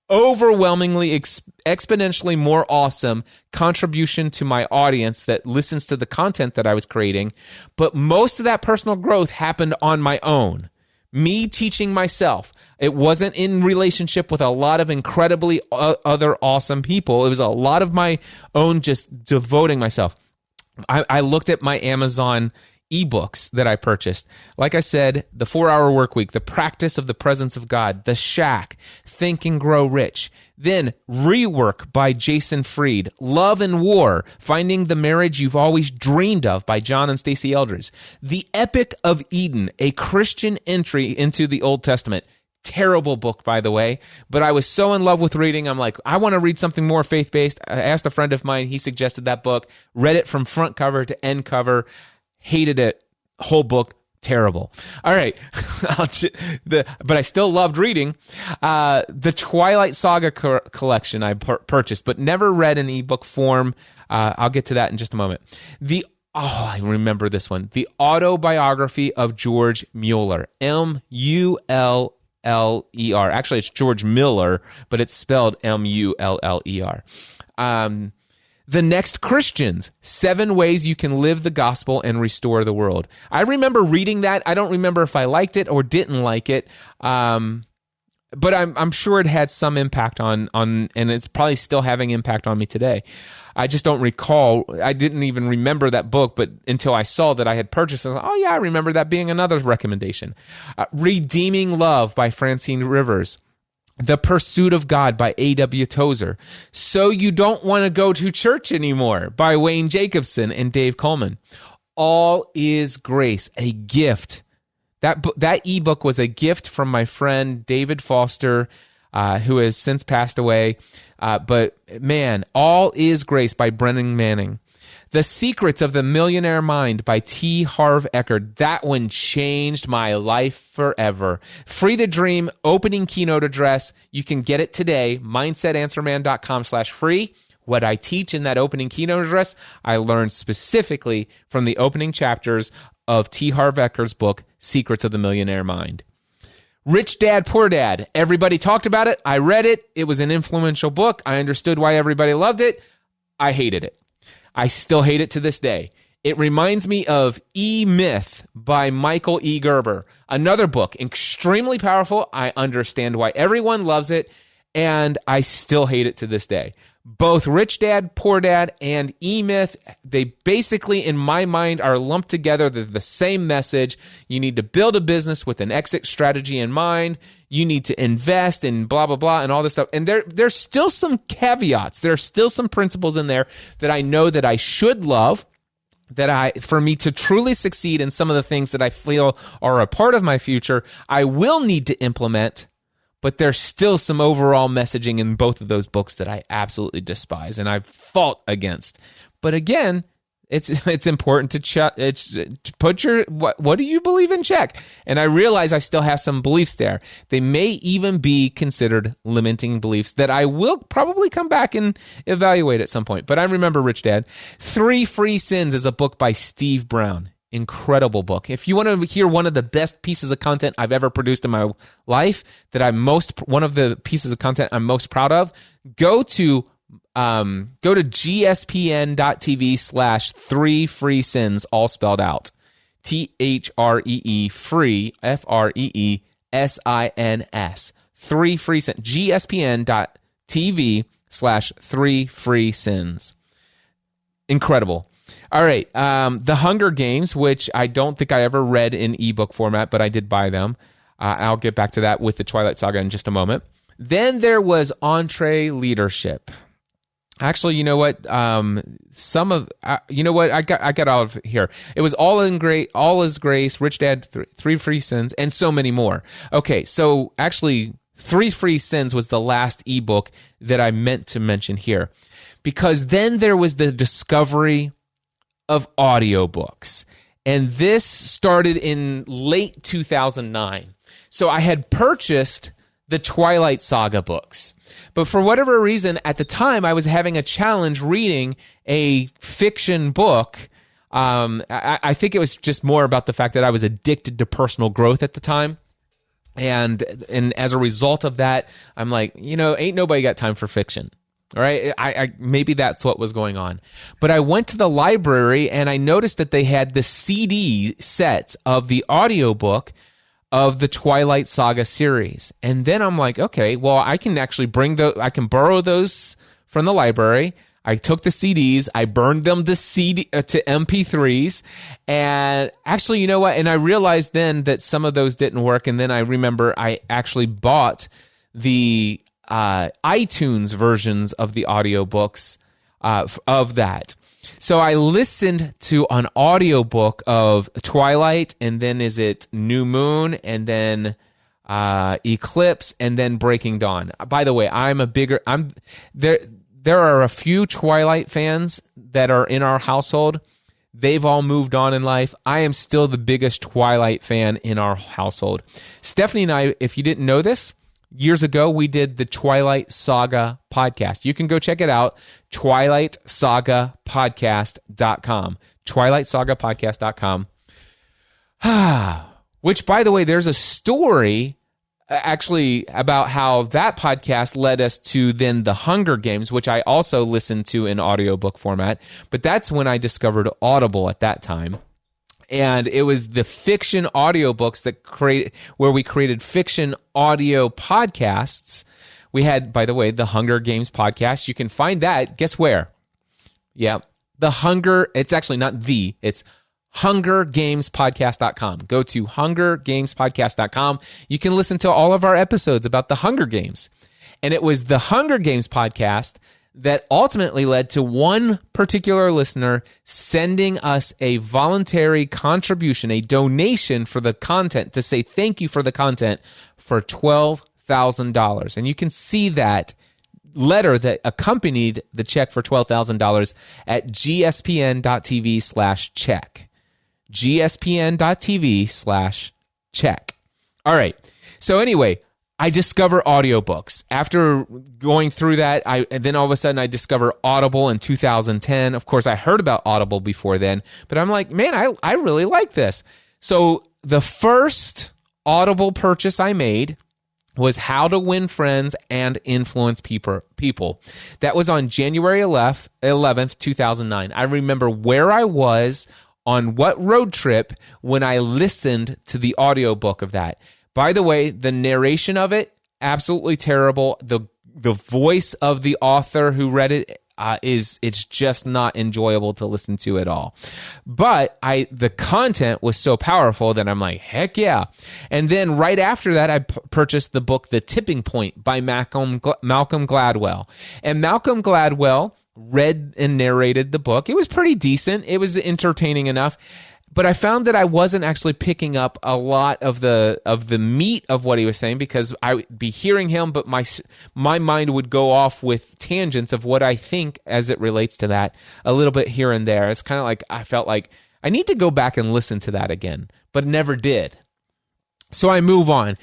overwhelmingly exponentially more awesome contribution to my audience that listens to the content that I was creating. But most of that personal growth happened on my own. Me teaching myself. It wasn't in relationship with a lot of incredibly other awesome people. It was a lot of my own just devoting myself. I looked at my Amazon ebooks that I purchased. Like I said, The 4-Hour Workweek, The Practice of the Presence of God, The Shack, Think and Grow Rich. Then Rework by Jason Fried, Love and War, Finding the Marriage You've Always Dreamed of by John and Stacey Eldridge. The Epic of Eden, a Christian entry into the Old Testament. Terrible book, by the way, but I was so in love with reading. I'm like, I want to read something more faith-based. I asked a friend of mine. He suggested that book, read it from front cover to end cover, hated it, whole book, terrible. All right. But I still loved reading. The Twilight Saga collection I purchased, but never read in ebook form. I'll get to that in just a moment. I remember this one. The Autobiography of George Mueller, Muller. Actually, it's George Miller, but it's spelled Muller. The Next Christians, 7 Ways You Can Live the Gospel and Restore the World. I remember reading that. I don't remember if I liked it or didn't like it, but I'm sure it had some impact on, and it's probably still having impact on me today. I just don't recall. I didn't even remember that book, but until I saw that I had purchased it, I was like, oh yeah, I remember that being another recommendation. Redeeming Love by Francine Rivers. The Pursuit of God by A.W. Tozer. So You Don't Want to Go to Church Anymore by Wayne Jacobson and Dave Coleman. All Is Grace, a gift. That ebook was a gift from my friend David Foster, who has since passed away. But man, All Is Grace by Brennan Manning. The Secrets of the Millionaire Mind by T. Harv Eker. That one changed my life forever. Free the Dream, opening keynote address. You can get it today, mindsetanswerman.com/free. What I teach in that opening keynote address, I learned specifically from the opening chapters of T. Harv Eker's book, Secrets of the Millionaire Mind. Rich Dad, Poor Dad. Everybody talked about it. I read it. It was an influential book. I understood why everybody loved it. I hated it. I still hate it to this day. It reminds me of E-Myth by Michael E. Gerber. Another book, extremely powerful. I understand why everyone loves it, and I still hate it to this day. Both Rich Dad, Poor Dad, and E-Myth, they basically, in my mind, are lumped together. They're the same message. You need to build a business with an exit strategy in mind. You need to invest in blah, blah, blah, and all this stuff. And there's still some caveats. There are still some principles in there that I know that I should love, for me to truly succeed in some of the things that I feel are a part of my future, I will need to implement. But there's still some overall messaging in both of those books that I absolutely despise and I've fought against. But again, It's important to put your what do you believe in check. And I realize I still have some beliefs there. They may even be considered limiting beliefs that I will probably come back and evaluate at some point. But I remember Rich Dad. 3 Free Sins is a book by Steve Brown. Incredible book. If you want to hear one of the best pieces of content I've ever produced in my life, one of the pieces of content I'm most proud of, go to gspn.tv/3 Free Sins, all spelled out. THREE free, FREESINS. 3 Free Sins. gspn.tv/3 Free Sins. Incredible. All right. The Hunger Games, which I don't think I ever read in ebook format, but I did buy them. I'll get back to that with the Twilight Saga in just a moment. Then there was EntreLeadership. Actually, you know what? I got out of here. It was All Is Grace, Rich Dad, 3 Free Sins, and so many more. Okay, so actually, 3 Free Sins was the last ebook that I meant to mention here, because then there was the discovery of audiobooks, and this started in late 2009. So I had purchased the Twilight Saga books. But for whatever reason, at the time, I was having a challenge reading a fiction book. I think it was just more about the fact that I was addicted to personal growth at the time. And as a result of that, I'm like, ain't nobody got time for fiction. All right, I maybe that's what was going on. But I went to the library and I noticed that they had the CD sets of the audiobook of the Twilight Saga series. And then I'm like, okay, well, I can actually I can borrow those from the library. I took the CDs, I burned them to MP3s, and actually, you know what? And I realized then that some of those didn't work, and then I remember I actually bought the iTunes versions of the audiobooks of that. So I listened to an audiobook of Twilight, and then is it New Moon, and then Eclipse, and then Breaking Dawn. By the way, there are a few Twilight fans that are in our household. They've all moved on in life. I am still the biggest Twilight fan in our household. Stephanie and I, if you didn't know this, years ago, we did the Twilight Saga podcast. You can go check it out, twilightsagapodcast.com. twilightsagapodcast.com. Which, by the way, there's a story actually about how that podcast led us to then the Hunger Games, which I also listened to in audiobook format. But that's when I discovered Audible at that time. And it was the fiction audiobooks where we created fiction audio podcasts. We had, by the way, the Hunger Games podcast. You can find that. Guess where? Yeah. It's actually not it's hungergamespodcast.com. Go to hungergamespodcast.com. You can listen to all of our episodes about the Hunger Games. And it was the Hunger Games podcast that ultimately led to one particular listener sending us a voluntary contribution, a donation for the content, to say thank you for the content, for $12,000. And you can see that letter that accompanied the check for $12,000 at gspn.tv/check. gspn.tv/check. All right. So anyway, I discover audiobooks. After going through that, and then all of a sudden I discover Audible in 2010. Of course, I heard about Audible before then, but I'm like, man, I really like this. So the first Audible purchase I made was How to Win Friends and Influence People. That was on January 11th, 2009. I remember where I was on what road trip when I listened to the audiobook of that. By the way, the narration of it, absolutely terrible. The voice of the author who read it it's just not enjoyable to listen to at all. But the content was so powerful that I'm like, heck yeah. And then right after that, I purchased the book The Tipping Point by Malcolm Gladwell. And Malcolm Gladwell read and narrated the book. It was pretty decent. It was entertaining enough. But I found that I wasn't actually picking up a lot of the meat of what he was saying, because I would be hearing him, but my mind would go off with tangents of what I think as it relates to that a little bit here and there. It's kind of like I felt like I need to go back and listen to that again, but never did. So I move on.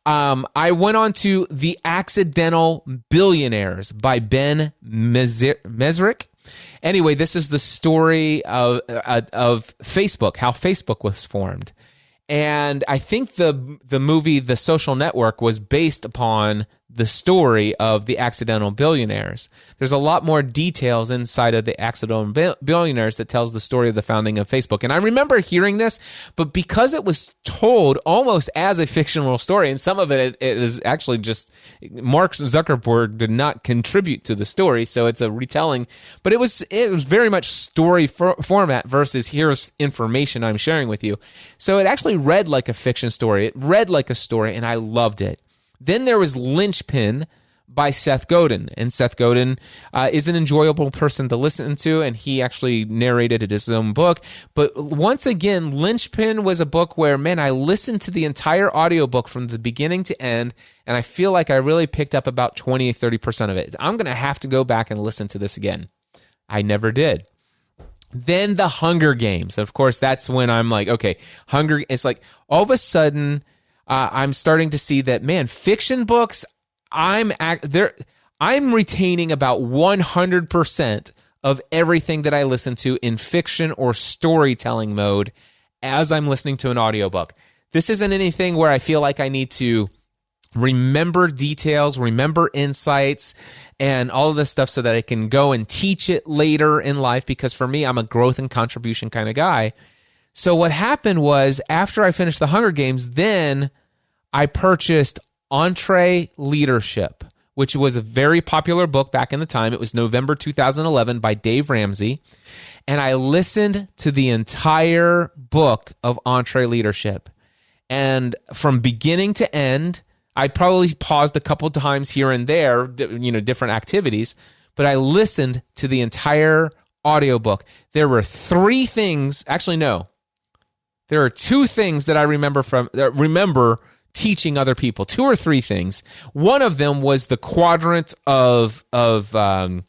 I went on to The Accidental Billionaires by Ben Mezrich. Anyway, this is the story of Facebook, how Facebook was formed. And I think the movie The Social Network was based upon the story of the Accidental Billionaires. There's a lot more details inside of the Accidental Billionaires that tells the story of the founding of Facebook. And I remember hearing this, but because it was told almost as a fictional story, and some of it is actually just Mark Zuckerberg did not contribute to the story, so it's a retelling. But it was very much story format versus here's information I'm sharing with you. So it actually read like a fiction story. It read like a story, and I loved it. Then there was Lynchpin by Seth Godin. And Seth Godin is an enjoyable person to listen to, and he actually narrated it his own book. But once again, Lynchpin was a book where, man, I listened to the entire audiobook from the beginning to end, and I feel like I really picked up about 20 or 30% of it. I'm going to have to go back and listen to this again. I never did. Then The Hunger Games. Of course, that's when I'm like, okay, it's like all of a sudden I'm starting to see that, man, fiction books, I'm retaining about 100% of everything that I listen to in fiction or storytelling mode as I'm listening to an audiobook. This isn't anything where I feel like I need to remember details, remember insights, and all of this stuff so that I can go and teach it later in life, because for me, I'm a growth and contribution kind of guy. So what happened was, after I finished The Hunger Games, then I purchased EntreLeadership, which was a very popular book back in the time. It was November 2011 by Dave Ramsey. And I listened to the entire book of EntreLeadership. And from beginning to end, I probably paused a couple times here and there, different activities, but I listened to the entire audiobook. There were three things, actually no, there are two things that I remember teaching other people, two or three things. One of them was the quadrant of how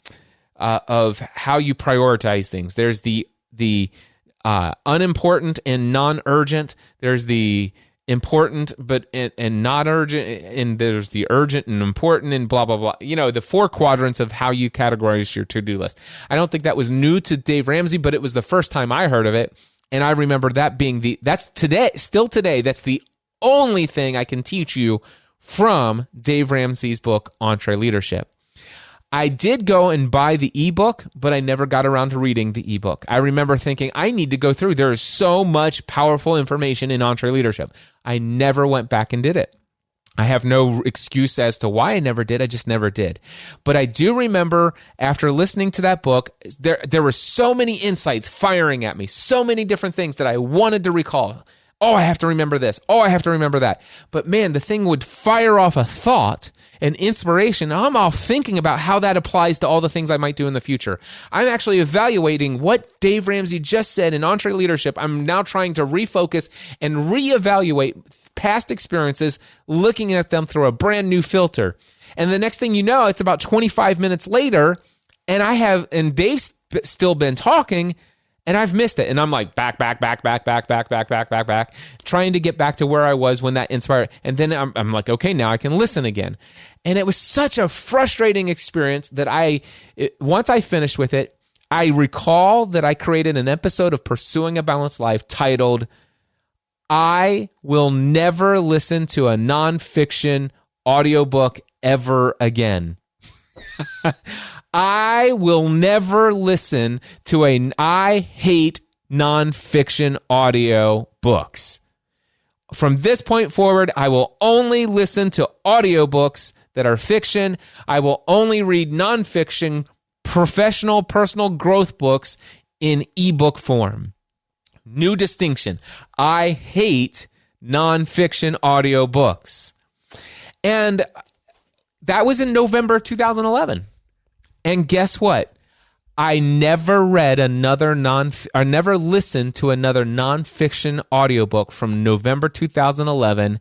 you prioritize things. There's the unimportant and non-urgent. There's the important and not urgent, and there's the urgent and important and blah, blah, blah. The four quadrants of how you categorize your to-do list. I don't think that was new to Dave Ramsey, but it was the first time I heard of it. And I remember that being that's the only thing I can teach you from Dave Ramsey's book, EntreLeadership. I did go and buy the ebook, but I never got around to reading the ebook. I remember thinking, I need to go through. There is so much powerful information in EntreLeadership. I never went back and did it. I have no excuse as to why I never did. I just never did. But I do remember after listening to that book, there were so many insights firing at me, so many different things that I wanted to recall. Oh, I have to remember this. Oh, I have to remember that. But man, the thing would fire off a thought, an inspiration. I'm all thinking about how that applies to all the things I might do in the future. I'm actually evaluating what Dave Ramsey just said in EntreLeadership. I'm now trying to refocus and reevaluate past experiences, looking at them through a brand new filter. And the next thing you know, it's about 25 minutes later, and Dave's still been talking, and I've missed it. And I'm like back, trying to get back to where I was when that inspired. And then I'm like, okay, now I can listen again. And it was such a frustrating experience that once I finished with it, I recall that I created an episode of Pursuing a Balanced Life titled, I will never listen to a nonfiction audiobook ever again. I will never listen to I hate nonfiction audio books. From this point forward, I will only listen to audiobooks that are fiction. I will only read nonfiction, professional, personal growth books in ebook form. New distinction. I hate nonfiction audiobooks. And that was in November 2011. And guess what? I never read never listened to another nonfiction audiobook from November 2011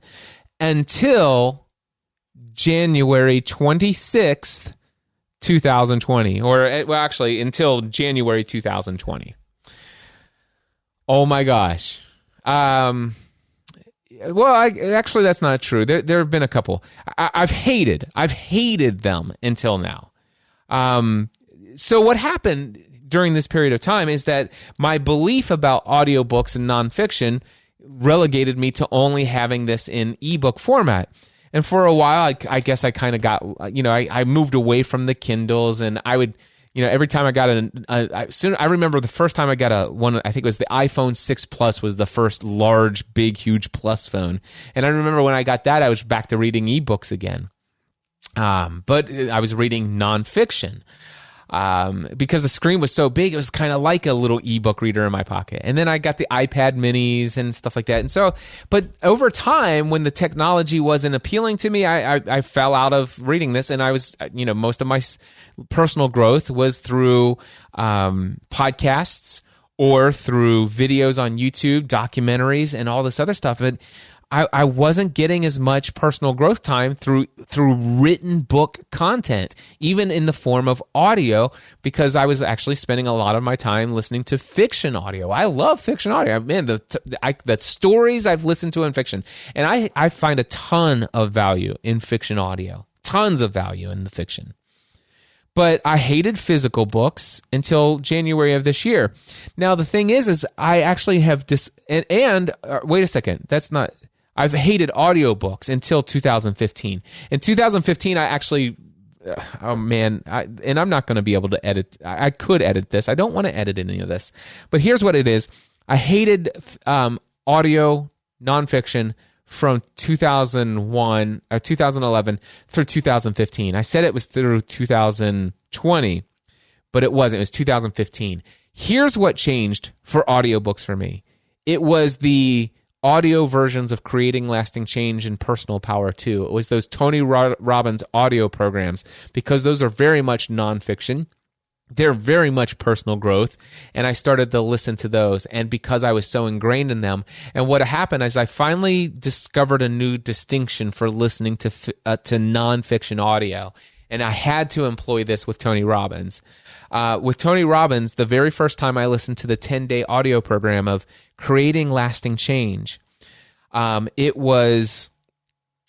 until January 26th, 2020. Actually, until January 2020. Oh my gosh. Actually, that's not true. There have been a couple. I've hated them until now. So what happened during this period of time is that my belief about audiobooks and nonfiction relegated me to only having this in ebook format. And for a while, I guess I kind of got, I moved away from the Kindles, and I would, every time I got I remember the first time I got one, I think it was the iPhone 6 Plus was the first large, big, huge Plus phone. And I remember when I got that, I was back to reading ebooks again. But I was reading nonfiction. Because the screen was so big, it was kind of like a little ebook reader in my pocket. And then I got the iPad minis and stuff like that. And so, but over time, when the technology wasn't appealing to me, I fell out of reading this. And I was, most of my personal growth was through podcasts or through videos on YouTube, documentaries, and all this other stuff. But I wasn't getting as much personal growth time through written book content, even in the form of audio, because I was actually spending a lot of my time listening to fiction audio. I love fiction audio. Man, the stories I've listened to in fiction. And I find a ton of value in fiction audio, tons of value in the fiction. But I hated physical books until January of this year. Now, the thing is I actually have wait a second, that's not... I've hated audiobooks until 2015. In 2015, I actually, and I'm not going to be able to edit. I could edit this. I don't want to edit any of this. But here's what it is. I hated audio nonfiction from 2011 through 2015. I said it was through 2020, but it wasn't. It was 2015. Here's what changed for audiobooks for me. It was the audio versions of Creating Lasting Change and Personal Power 2. It was those Tony Robbins audio programs, because those are very much nonfiction. They're very much personal growth, and I started to listen to those, and because I was so ingrained in them. And what happened is I finally discovered a new distinction for listening to nonfiction audio, and I had to employ this with Tony Robbins. With Tony Robbins, the very first time I listened to the 10-day audio program of Creating Lasting Change, it was,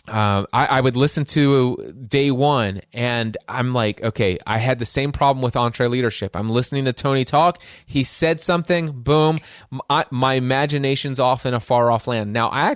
I would listen to day one, and I'm like, okay, I had the same problem with EntreLeadership. I'm listening to Tony talk. He said something, boom, my imagination's off in a far-off land. Now, I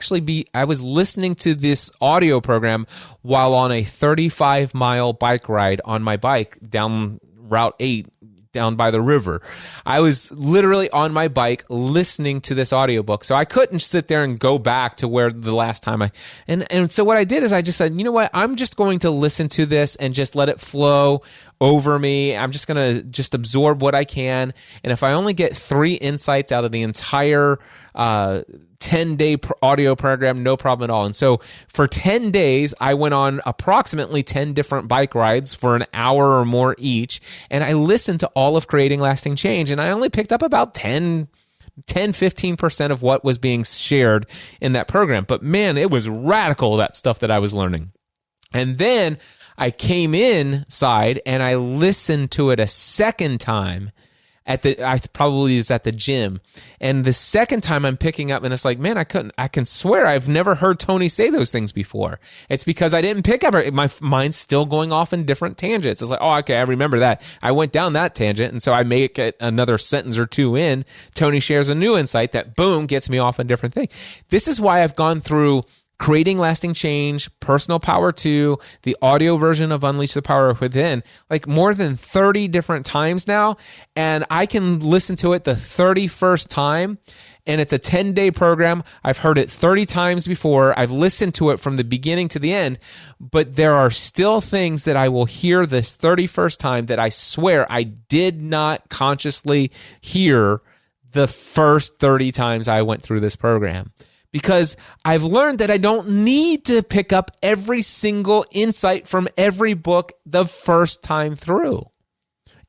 was listening to this audio program while on a 35-mile bike ride on my bike down Route 8, down by the river. I was literally on my bike listening to this audiobook. So I couldn't sit there and go back to where the last time and so what I did is I just said, you know what? I'm just going to listen to this and just let it flow over me. I'm just going to just absorb what I can. And if I only get 3 insights out of the entire 10-day audio program, no problem at all. And so for 10 days, I went on approximately 10 different bike rides for an hour or more each, and I listened to all of Creating Lasting Change, and I only picked up about 15% of what was being shared in that program. But man, it was radical, that stuff that I was learning. And then I came inside and I listened to it a second time I probably was at the gym. And the second time I'm picking up, and it's like, man, I can swear I've never heard Tony say those things before. It's because I didn't pick up, my mind's still going off in different tangents. It's like, oh, okay, I remember that. I went down that tangent. And so I make it another sentence or two in. Tony shares a new insight that, boom, gets me off a different thing. This is why I've gone through Creating Lasting Change, Personal Power 2, the audio version of Unleash the Power Within, like more than 30 different times now. And I can listen to it the 31st time. And it's a 10-day program. I've heard it 30 times before. I've listened to it from the beginning to the end. But there are still things that I will hear this 31st time that I swear I did not consciously hear the first 30 times I went through this program. Because I've learned that I don't need to pick up every single insight from every book the first time through.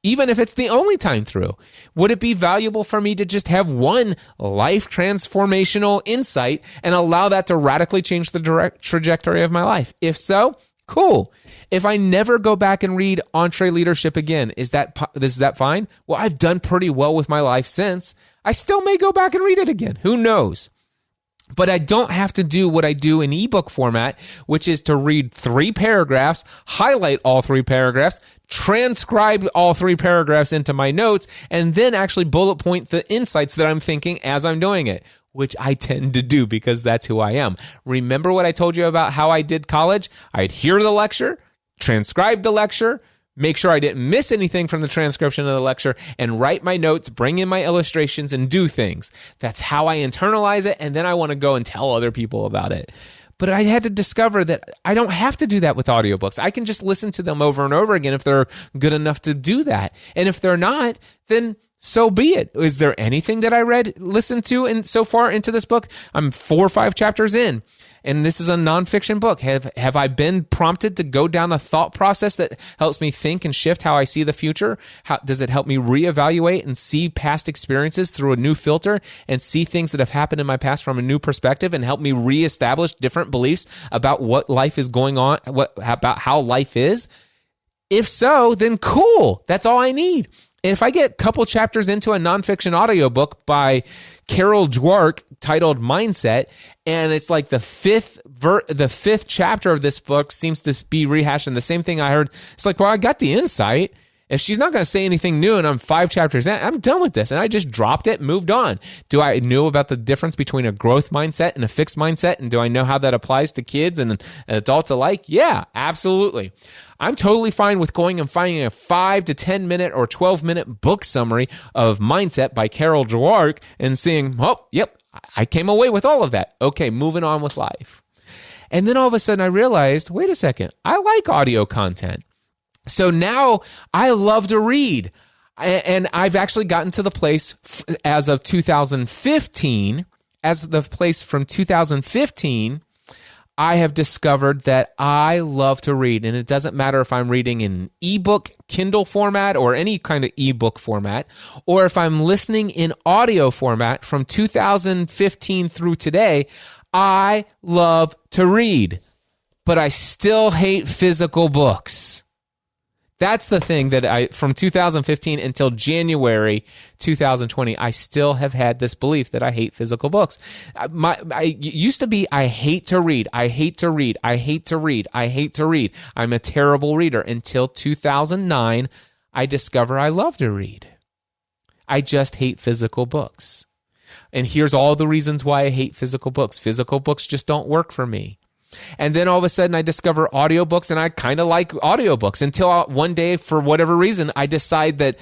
even if it's the only time through? Would it be valuable for me to just have one life transformational insight and allow that to radically change the direct trajectory of my life? If so, cool. If I never go back and read EntreLeadership again, is that fine? Well, I've done pretty well with my life since. I still may go back and read it again. Who knows? But I don't have to do what I do in ebook format, which is to read 3 paragraphs, highlight all 3 paragraphs, transcribe all 3 paragraphs into my notes, and then actually bullet point the insights that I'm thinking as I'm doing it, which I tend to do because that's who I am. Remember what I told you about how I did college? I'd hear the lecture, transcribe the lecture, make sure I didn't miss anything from the transcription of the lecture, and write my notes, bring in my illustrations, and do things. That's how I internalize it, and then I want to go and tell other people about it. But I had to discover that I don't have to do that with audiobooks. I can just listen to them over and over again if they're good enough to do that. And if they're not, then so be it. Is there anything that I listened to and so far into this book? I'm 4 or 5 chapters in. And this is a nonfiction book. Have I been prompted to go down a thought process that helps me think and shift how I see the future? How does it help me reevaluate and see past experiences through a new filter and see things that have happened in my past from a new perspective and help me reestablish different beliefs about what life is going on, about how life is? If so, then cool. That's all I need. And if I get a couple chapters into a nonfiction audiobook by Carol Dweck titled Mindset, and it's like the fifth chapter of this book seems to be rehashing the same thing I heard. It's like, well, I got the insight. If she's not going to say anything new and I'm 5 chapters in, I'm done with this. And I just dropped it and moved on. Do I know about the difference between a growth mindset and a fixed mindset? And do I know how that applies to kids and adults alike? Yeah, absolutely. I'm totally fine with going and finding a 5 to 10 minute or 12-minute book summary of Mindset by Carol Dweck and seeing, oh, yep, I came away with all of that. Okay, moving on with life. And then all of a sudden I realized, wait a second, I like audio content. So now I love to read. And I've actually gotten to the place as of 2015, from 2015, I have discovered that I love to read. And it doesn't matter if I'm reading in ebook, Kindle format, or any kind of ebook format, or if I'm listening in audio format from 2015 through today, I love to read. But I still hate physical books. That's the thing that from 2015 until January 2020, I still have had this belief that I hate physical books. I used to be, I hate to read. I hate to read. I hate to read. I hate to read. I'm a terrible reader. Until 2009, I discover I love to read. I just hate physical books. And here's all the reasons why I hate physical books. Physical books just don't work for me. And then all of a sudden I discover audiobooks, and I kind of like audiobooks until one day, for whatever reason, I decide that,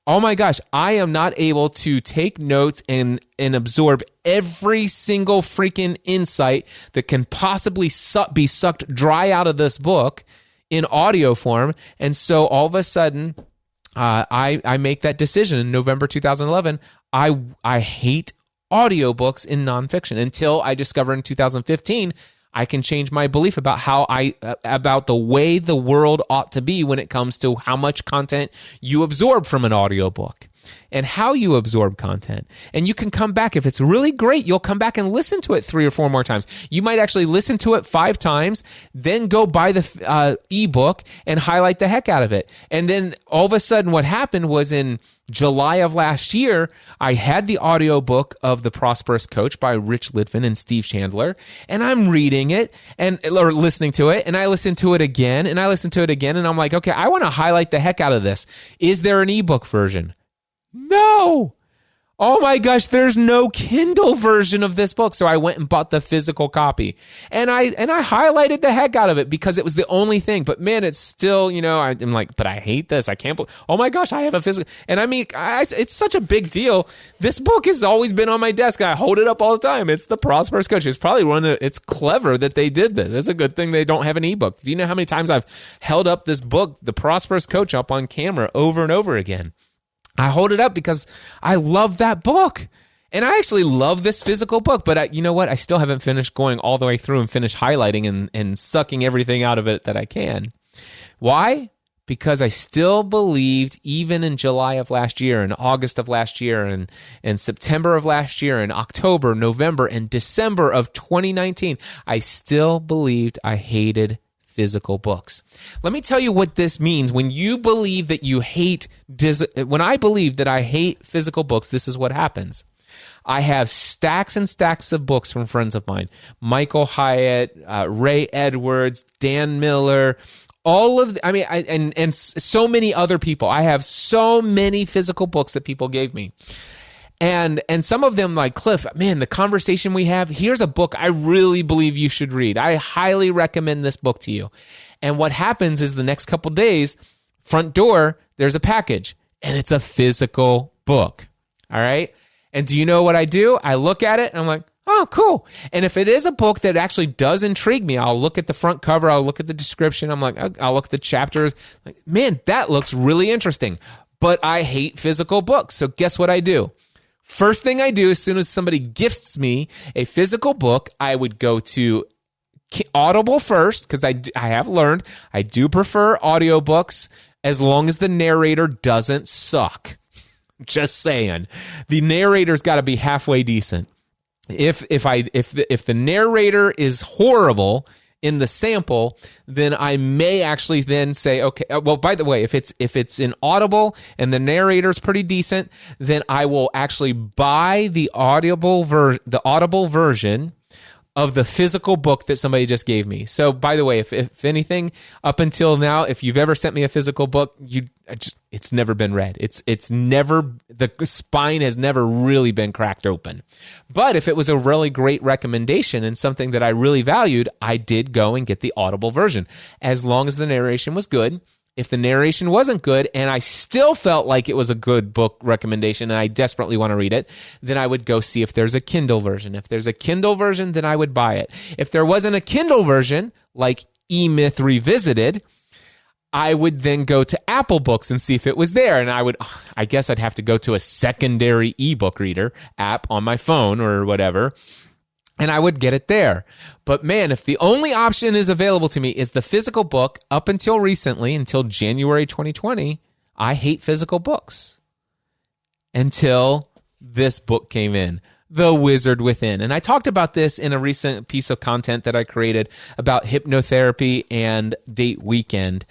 oh my gosh, I am not able to take notes and absorb every single freaking insight that can possibly be sucked dry out of this book in audio form. And so all of a sudden I make that decision in November 2011. I hate audiobooks in nonfiction until I discover in 2015 I can change my belief about about the way the world ought to be when it comes to how much content you absorb from an audiobook and how you absorb content. And you can come back. If it's really great, you'll come back and listen to it 3 or 4 more times. You might actually listen to it 5 times, then go buy the ebook and highlight the heck out of it. And then all of a sudden what happened was in July of last year, I had the audiobook of The Prosperous Coach by Rich Litvin and Steve Chandler, and I'm reading it or listening to it, and I listen to it again, and I listen to it again, and I'm like, okay, I want to highlight the heck out of this. Is there an ebook version? No. Oh my gosh, there's no Kindle version of this book. So I went and bought the physical copy. And I highlighted the heck out of it because it was the only thing. But man, it's still, I'm like, but I hate this. I can't believe, oh my gosh, I have a physical. And I mean, it's such a big deal. This book has always been on my desk. I hold it up all the time. It's The Prosperous Coach. It's probably it's clever that they did this. It's a good thing they don't have an ebook. Do you know how many times I've held up this book, The Prosperous Coach, up on camera over and over again? I hold it up because I love that book. And I actually love this physical book. But you know what? I still haven't finished going all the way through and finished highlighting and sucking everything out of it that I can. Why? because I still believed, even in July of last year and August of last year and September of last year and October, November, and December of 2019, I still believed I hated physical books. Let me tell you what this means. When you believe that you hate, when I believe that I hate physical books, this is what happens. I have stacks and stacks of books from friends of mine, Michael Hyatt, Ray Edwards, Dan Miller, and so many other people. I have so many physical books that people gave me. And some of them, like, Cliff, man, the conversation we have, here's a book I really believe you should read. I highly recommend this book to you. And what happens is the next couple days, front door, there's a package, and it's a physical book. All right? And do you know what I do? I look at it, and I'm like, oh, cool. And if it is a book that actually does intrigue me, I'll look at the front cover, I'll look at the description, I'm like, I'll look at the chapters. Like, man, that looks really interesting. But I hate physical books. So guess what I do? First thing I do, as soon as somebody gifts me a physical book, I would go to Audible first, because I have learned I do prefer audiobooks as long as the narrator doesn't suck. Just saying. The narrator's got to be halfway decent. If the narrator is horrible in the sample, then I may actually then say, okay, well, by the way, if it's in Audible and the narrator's pretty decent, then I will actually buy the audible version of the physical book that somebody just gave me. So, by the way, if anything, up until now, if you've ever sent me a physical book, it's never been read. It's never, the spine has never really been cracked open. But if it was a really great recommendation and something that I really valued, I did go and get the Audible version, as long as the narration was good. If the narration wasn't good and I still felt like it was a good book recommendation and I desperately want to read it, then I would go see if there's a Kindle version. If there's a Kindle version, then I would buy it. If there wasn't a Kindle version, like E-Myth Revisited, I would then go to Apple Books and see if it was there. And I guess I'd have to go to a secondary ebook reader app on my phone or whatever, and I would get it there. But man, if the only option is available to me is the physical book, up until recently, until January 2020, I hate physical books. Until this book came in, The Wizard Within. And I talked about this in a recent piece of content that I created about hypnotherapy and Date Weekend.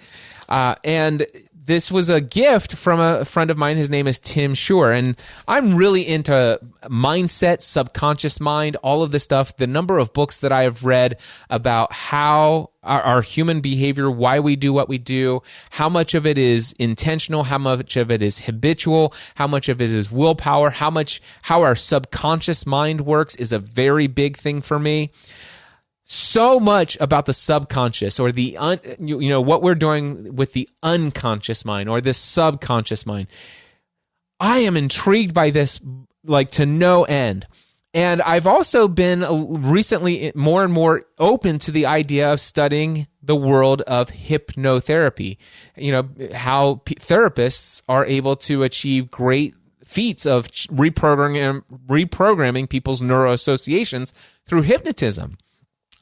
And this was a gift from a friend of mine. His name is Tim Shore. And I'm really into mindset, subconscious mind, all of this stuff. The number of books that I have read about how our human behavior, why we do what we do, how much of it is intentional, how much of it is habitual, how much of it is willpower, how our subconscious mind works is a very big thing for me. So much about the subconscious, or the what we're doing with the unconscious mind or the subconscious mind. I am intrigued by this, like, to no end. And I've also been recently more and more open to the idea of studying the world of hypnotherapy. You know, how therapists are able to achieve great feats of reprogramming people's neuroassociations through hypnotism.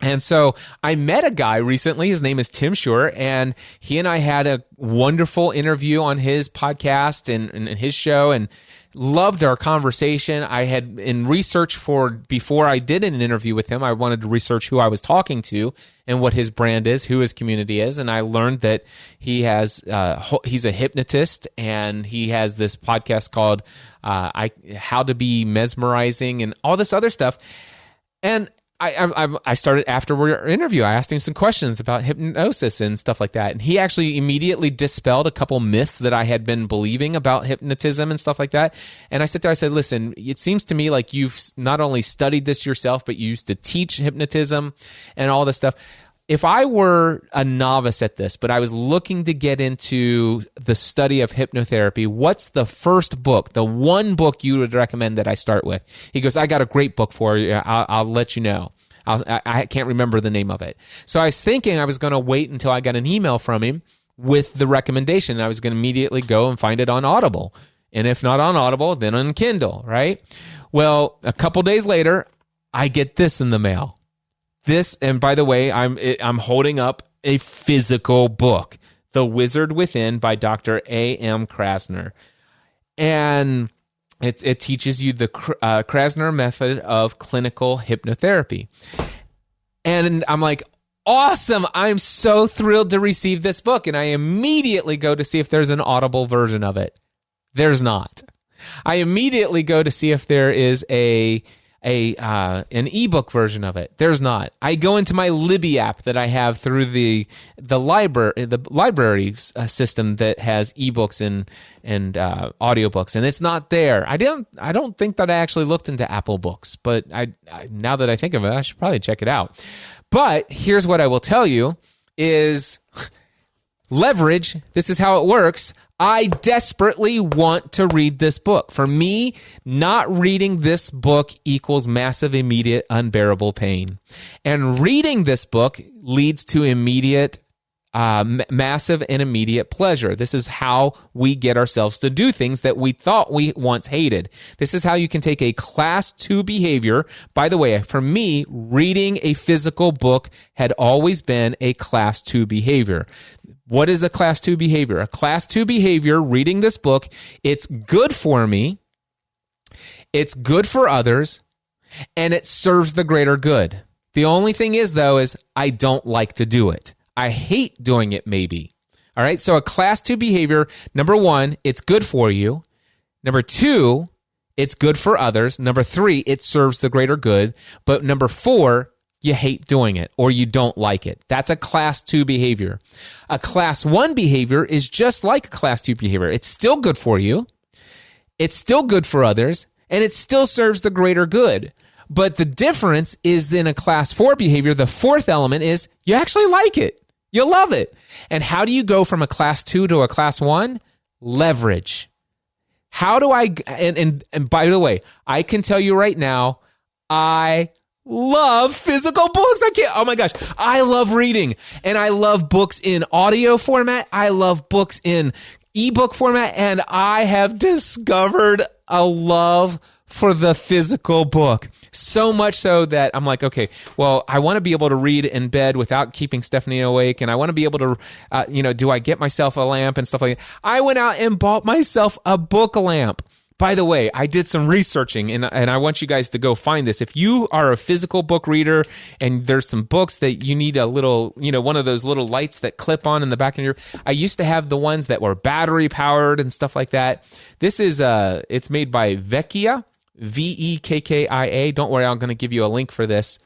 And so I met a guy recently. His name is Tim Shore, and he and I had a wonderful interview on his podcast and his show, and loved our conversation. I had, in research before I did an interview with him, I wanted to research who I was talking to and what his brand is, who his community is. And I learned that he's a hypnotist, and he has this podcast called How to Be Mesmerizing and all this other stuff. And I started, after our interview, I asked him some questions about hypnosis and stuff like that. And he actually immediately dispelled a couple myths that I had been believing about hypnotism and stuff like that. And I said, listen, it seems to me like you've not only studied this yourself, but you used to teach hypnotism and all this stuff. If I were a novice at this, but I was looking to get into the study of hypnotherapy, what's the first book, the one book you would recommend that I start with? He goes, I got a great book for you. I'll let you know. I can't remember the name of it. So I was thinking I was going to wait until I got an email from him with the recommendation. I was going to immediately go and find it on Audible. And if not on Audible, then on Kindle, right? Well, a couple days later, I get this in the mail. This, and by the way, I'm holding up a physical book, The Wizard Within by Dr. A.M. Krasner. And it teaches you the Krasner method of clinical hypnotherapy. And I'm like, awesome. I'm so thrilled to receive this book. And I immediately go to see if there's an Audible version of it. There's not. I immediately go to see if there is an ebook version of it. There's not. I go into my Libby app that I have through the library system that has ebooks and audiobooks, and it's not there. I don't think that I actually looked into Apple Books, but I now that I think of it, I should probably check it out. But here's what I will tell you is leverage. This is how it works. I desperately want to read this book. For me, not reading this book equals massive, immediate, unbearable pain. And reading this book leads to immediate, massive and immediate pleasure. This is how we get ourselves to do things that we thought we once hated. This is how you can take a class 2 behavior. By the way, for me, reading a physical book had always been a class 2 behavior. What is a class 2 behavior? A class 2 behavior, reading this book, it's good for me, it's good for others, and it serves the greater good. The only thing is, though, is I don't like to do it. I hate doing it, maybe. All right, so a class 2 behavior, number 1, it's good for you. Number 2, it's good for others. Number 3, it serves the greater good. But number 4, you hate doing it or you don't like it. That's a class 2 behavior. A class 1 behavior is just like a class 2 behavior. It's still good for you. It's still good for others, and it still serves the greater good. But the difference is in a class 4 behavior, the fourth element is you actually like it. You love it. And how do you go from a class 2 to a class 1? Leverage. How do I, and by the way, I can tell you right now, I love physical books. Oh my gosh. I love reading, and I love books in audio format. I love books in ebook format, and I have discovered a love for the physical book. So much so that I'm like, okay, well, I want to be able to read in bed without keeping Stephanie awake, and I want to be able to, do I get myself a lamp and stuff like that? I went out and bought myself a book lamp. By the way, I did some researching, and I want you guys to go find this. If you are a physical book reader and there's some books that you need a little, one of those little lights that clip on in the back of your, I used to have the ones that were battery powered and stuff like that. This is, it's made by Vekkia, Vekkia. Don't worry, I'm going to give you a link for this.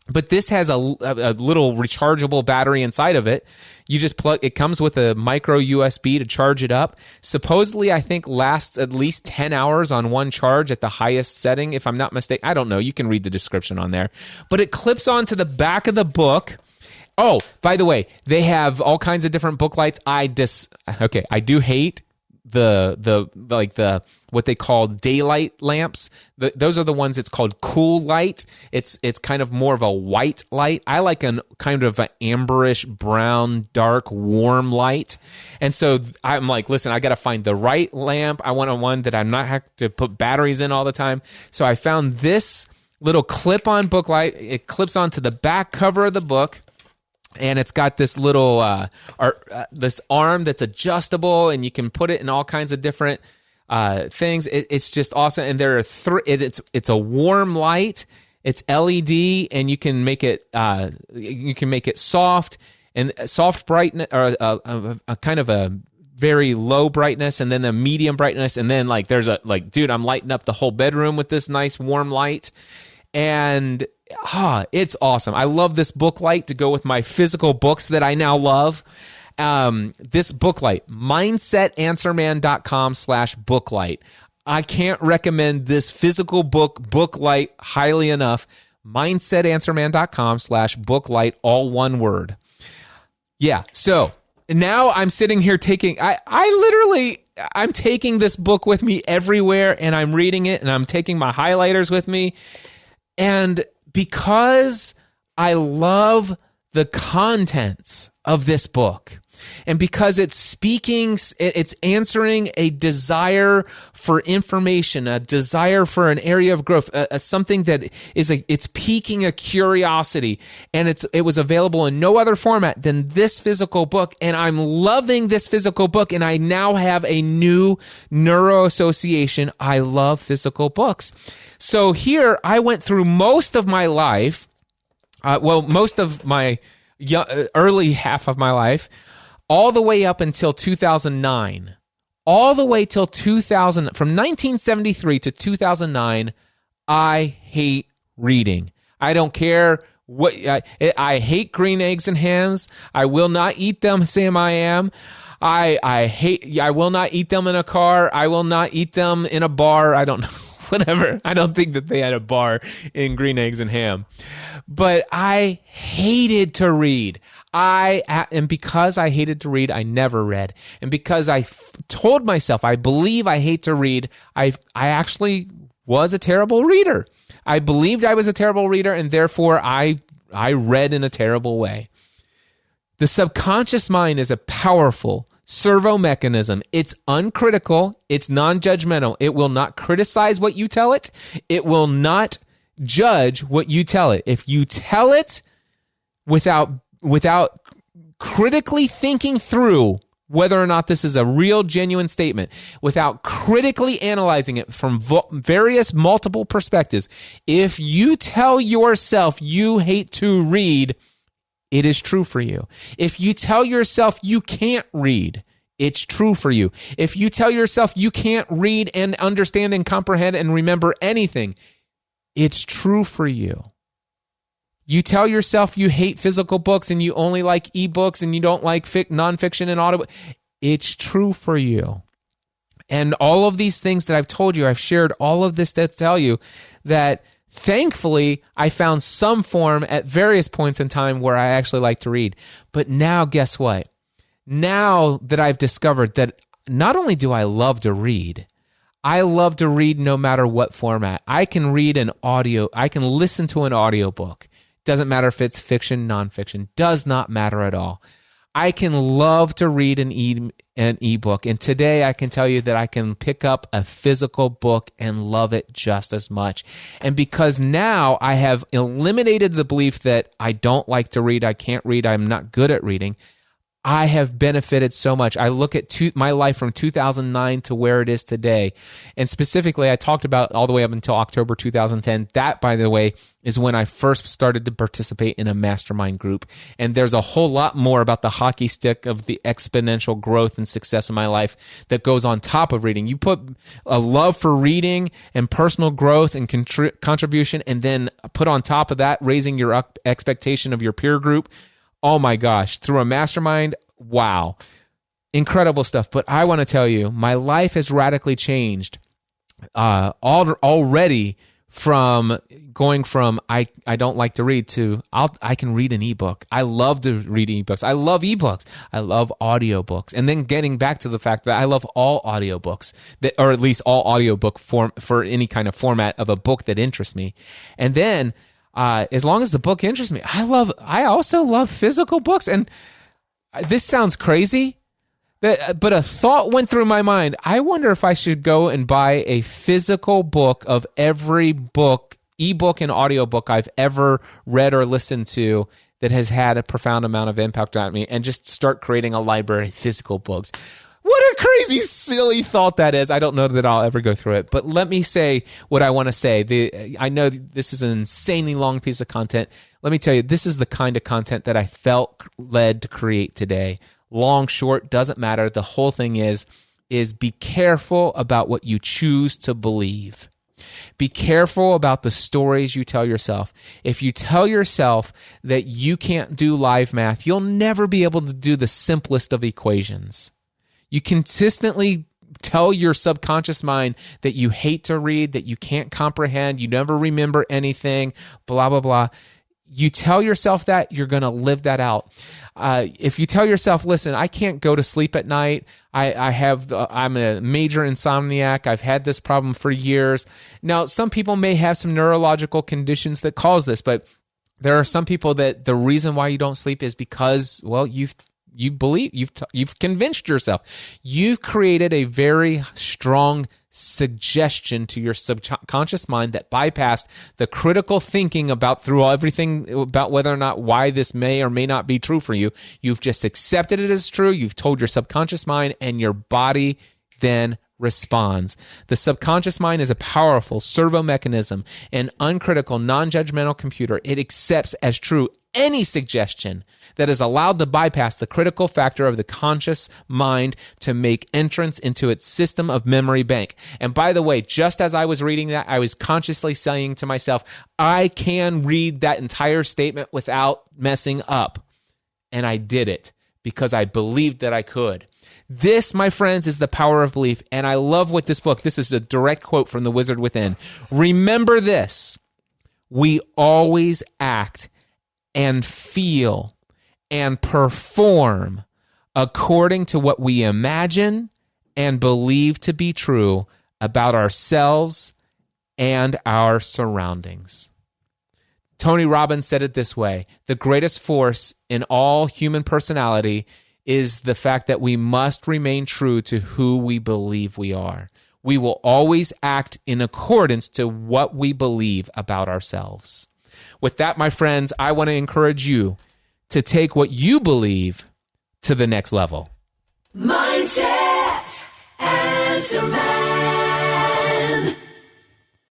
But this has a little rechargeable battery inside of it. You just plug, it comes with a micro USB to charge it up. Supposedly, I think lasts at least 10 hours on one charge at the highest setting, if I'm not mistaken. I don't know. You can read the description on there. But it clips onto the back of the book. Oh, by the way, they have all kinds of different book lights. I do hate the what they call daylight lamps. Those are the ones it's called cool light. It's kind of more of a white light. I like a kind of an amberish brown, dark, warm light. And so I'm like, listen, I got to find the right lamp. I want one that I'm not have to put batteries in all the time. So I found this little clip-on book light. It clips onto the back cover of the book. And it's got this little this arm that's adjustable, and you can put it in all kinds of different things. It's just awesome. And there are it's a warm light. It's LED, and you can make it soft and soft brightness, or a kind of a very low brightness, and then the medium brightness, and then there's dude, I'm lighting up the whole bedroom with this nice warm light. And it's awesome. I love this book light to go with my physical books that I now love. This book light, mindsetanswerman.com/booklight. I can't recommend this physical book light highly enough. mindsetanswerman.com/booklight, all one word. Yeah. So now I'm sitting here I'm taking this book with me everywhere, and I'm reading it, and I'm taking my highlighters with me. And because I love the contents of this book, And because it's speaking, it's answering a desire for information, a desire for an area of growth, something that it's piquing a curiosity. And it was available in no other format than this physical book. And I'm loving this physical book. And I now have a new neuro association. I love physical books. So here I went through most of my life, most of my early half of my life, all the way up until 2009. All the way till 2000, from 1973 to 2009, I hate reading. I don't care what, I hate green eggs and hams. I will not eat them, Sam I am. I will not eat them in a car. I will not eat them in a bar. I don't know. Whatever. I don't think that they had a bar in green eggs and ham. But I hated to read. And because I hated to read, I never read. And because I told myself, I believe I hate to read, I actually was a terrible reader. I believed I was a terrible reader, and therefore I read in a terrible way. The subconscious mind is a powerful servo mechanism. It's uncritical. It's non-judgmental. It will not criticize what you tell it. It will not judge what you tell it. If you tell it without critically thinking through whether or not this is a real, genuine statement, without critically analyzing it from various multiple perspectives, if you tell yourself you hate to read, it is true for you. If you tell yourself you can't read, it's true for you. If you tell yourself you can't read and understand and comprehend and remember anything, it's true for you. You tell yourself you hate physical books and you only like ebooks and you don't like nonfiction and audio. It's true for you. And all of these things that I've told you, I've shared all of this to tell you that thankfully, I found some form at various points in time where I actually like to read. But now, guess what? Now that I've discovered that not only do I love to read, I love to read no matter what format. I can read I can listen to an audiobook. Doesn't matter if it's fiction, nonfiction. Does not matter at all. I can love to read an ebook. And today I can tell you that I can pick up a physical book and love it just as much. And because now I have eliminated the belief that I don't like to read, I can't read, I'm not good at reading, I have benefited so much. I look at my life from 2009 to where it is today. And specifically, I talked about all the way up until October 2010. That, by the way, is when I first started to participate in a mastermind group. And there's a whole lot more about the hockey stick of the exponential growth and success in my life that goes on top of reading. You put a love for reading and personal growth and contribution, and then put on top of that, raising your expectation of your peer group. Oh my gosh, through a mastermind, wow. Incredible stuff. But I want to tell you, my life has radically changed already from going from I don't like to read to I can read an ebook. I love to read ebooks. I love ebooks. I love audiobooks. And then getting back to the fact that I love all audiobooks, or at least all audiobook form for any kind of format of a book that interests me. And then as long as the book interests me, I also love physical books. And this sounds crazy, but a thought went through my mind. I wonder if I should go and buy a physical book of every book, ebook and audiobook I've ever read or listened to that has had a profound amount of impact on me, and just start creating a library of physical books. What a crazy, silly thought that is. I don't know that I'll ever go through it, but let me say what I want to say. I know this is an insanely long piece of content. Let me tell you, this is the kind of content that I felt led to create today. Long, short, doesn't matter. The whole thing is be careful about what you choose to believe. Be careful about the stories you tell yourself. If you tell yourself that you can't do live math, you'll never be able to do the simplest of equations. You consistently tell your subconscious mind that you hate to read, that you can't comprehend, you never remember anything, blah, blah, blah. You tell yourself that, you're going to live that out. If you tell yourself, listen, I can't go to sleep at night. I'm a major insomniac. I've had this problem for years. Now, some people may have some neurological conditions that cause this, but there are some people that the reason why you don't sleep is because, well, believe, you've convinced yourself. You've created a very strong suggestion to your subconscious mind that bypassed the critical thinking about through everything about whether or not why this may or may not be true for you. You've just accepted it as true. You've told your subconscious mind, and your body then responds. The subconscious mind is a powerful servo mechanism, an uncritical, non-judgmental computer. It accepts as true any suggestion that is allowed to bypass the critical factor of the conscious mind to make entrance into its system of memory bank. And by the way, just as I was reading that, I was consciously saying to myself, I can read that entire statement without messing up. And I did it because I believed that I could. This, my friends, is the power of belief. And I love what this book, this is a direct quote from The Wizard Within. Remember this: we always act and feel and perform according to what we imagine and believe to be true about ourselves and our surroundings. Tony Robbins said it this way: the greatest force in all human personality is the fact that we must remain true to who we believe we are. We will always act in accordance to what we believe about ourselves. With that, my friends, I want to encourage you to take what you believe to the next level. Mindset and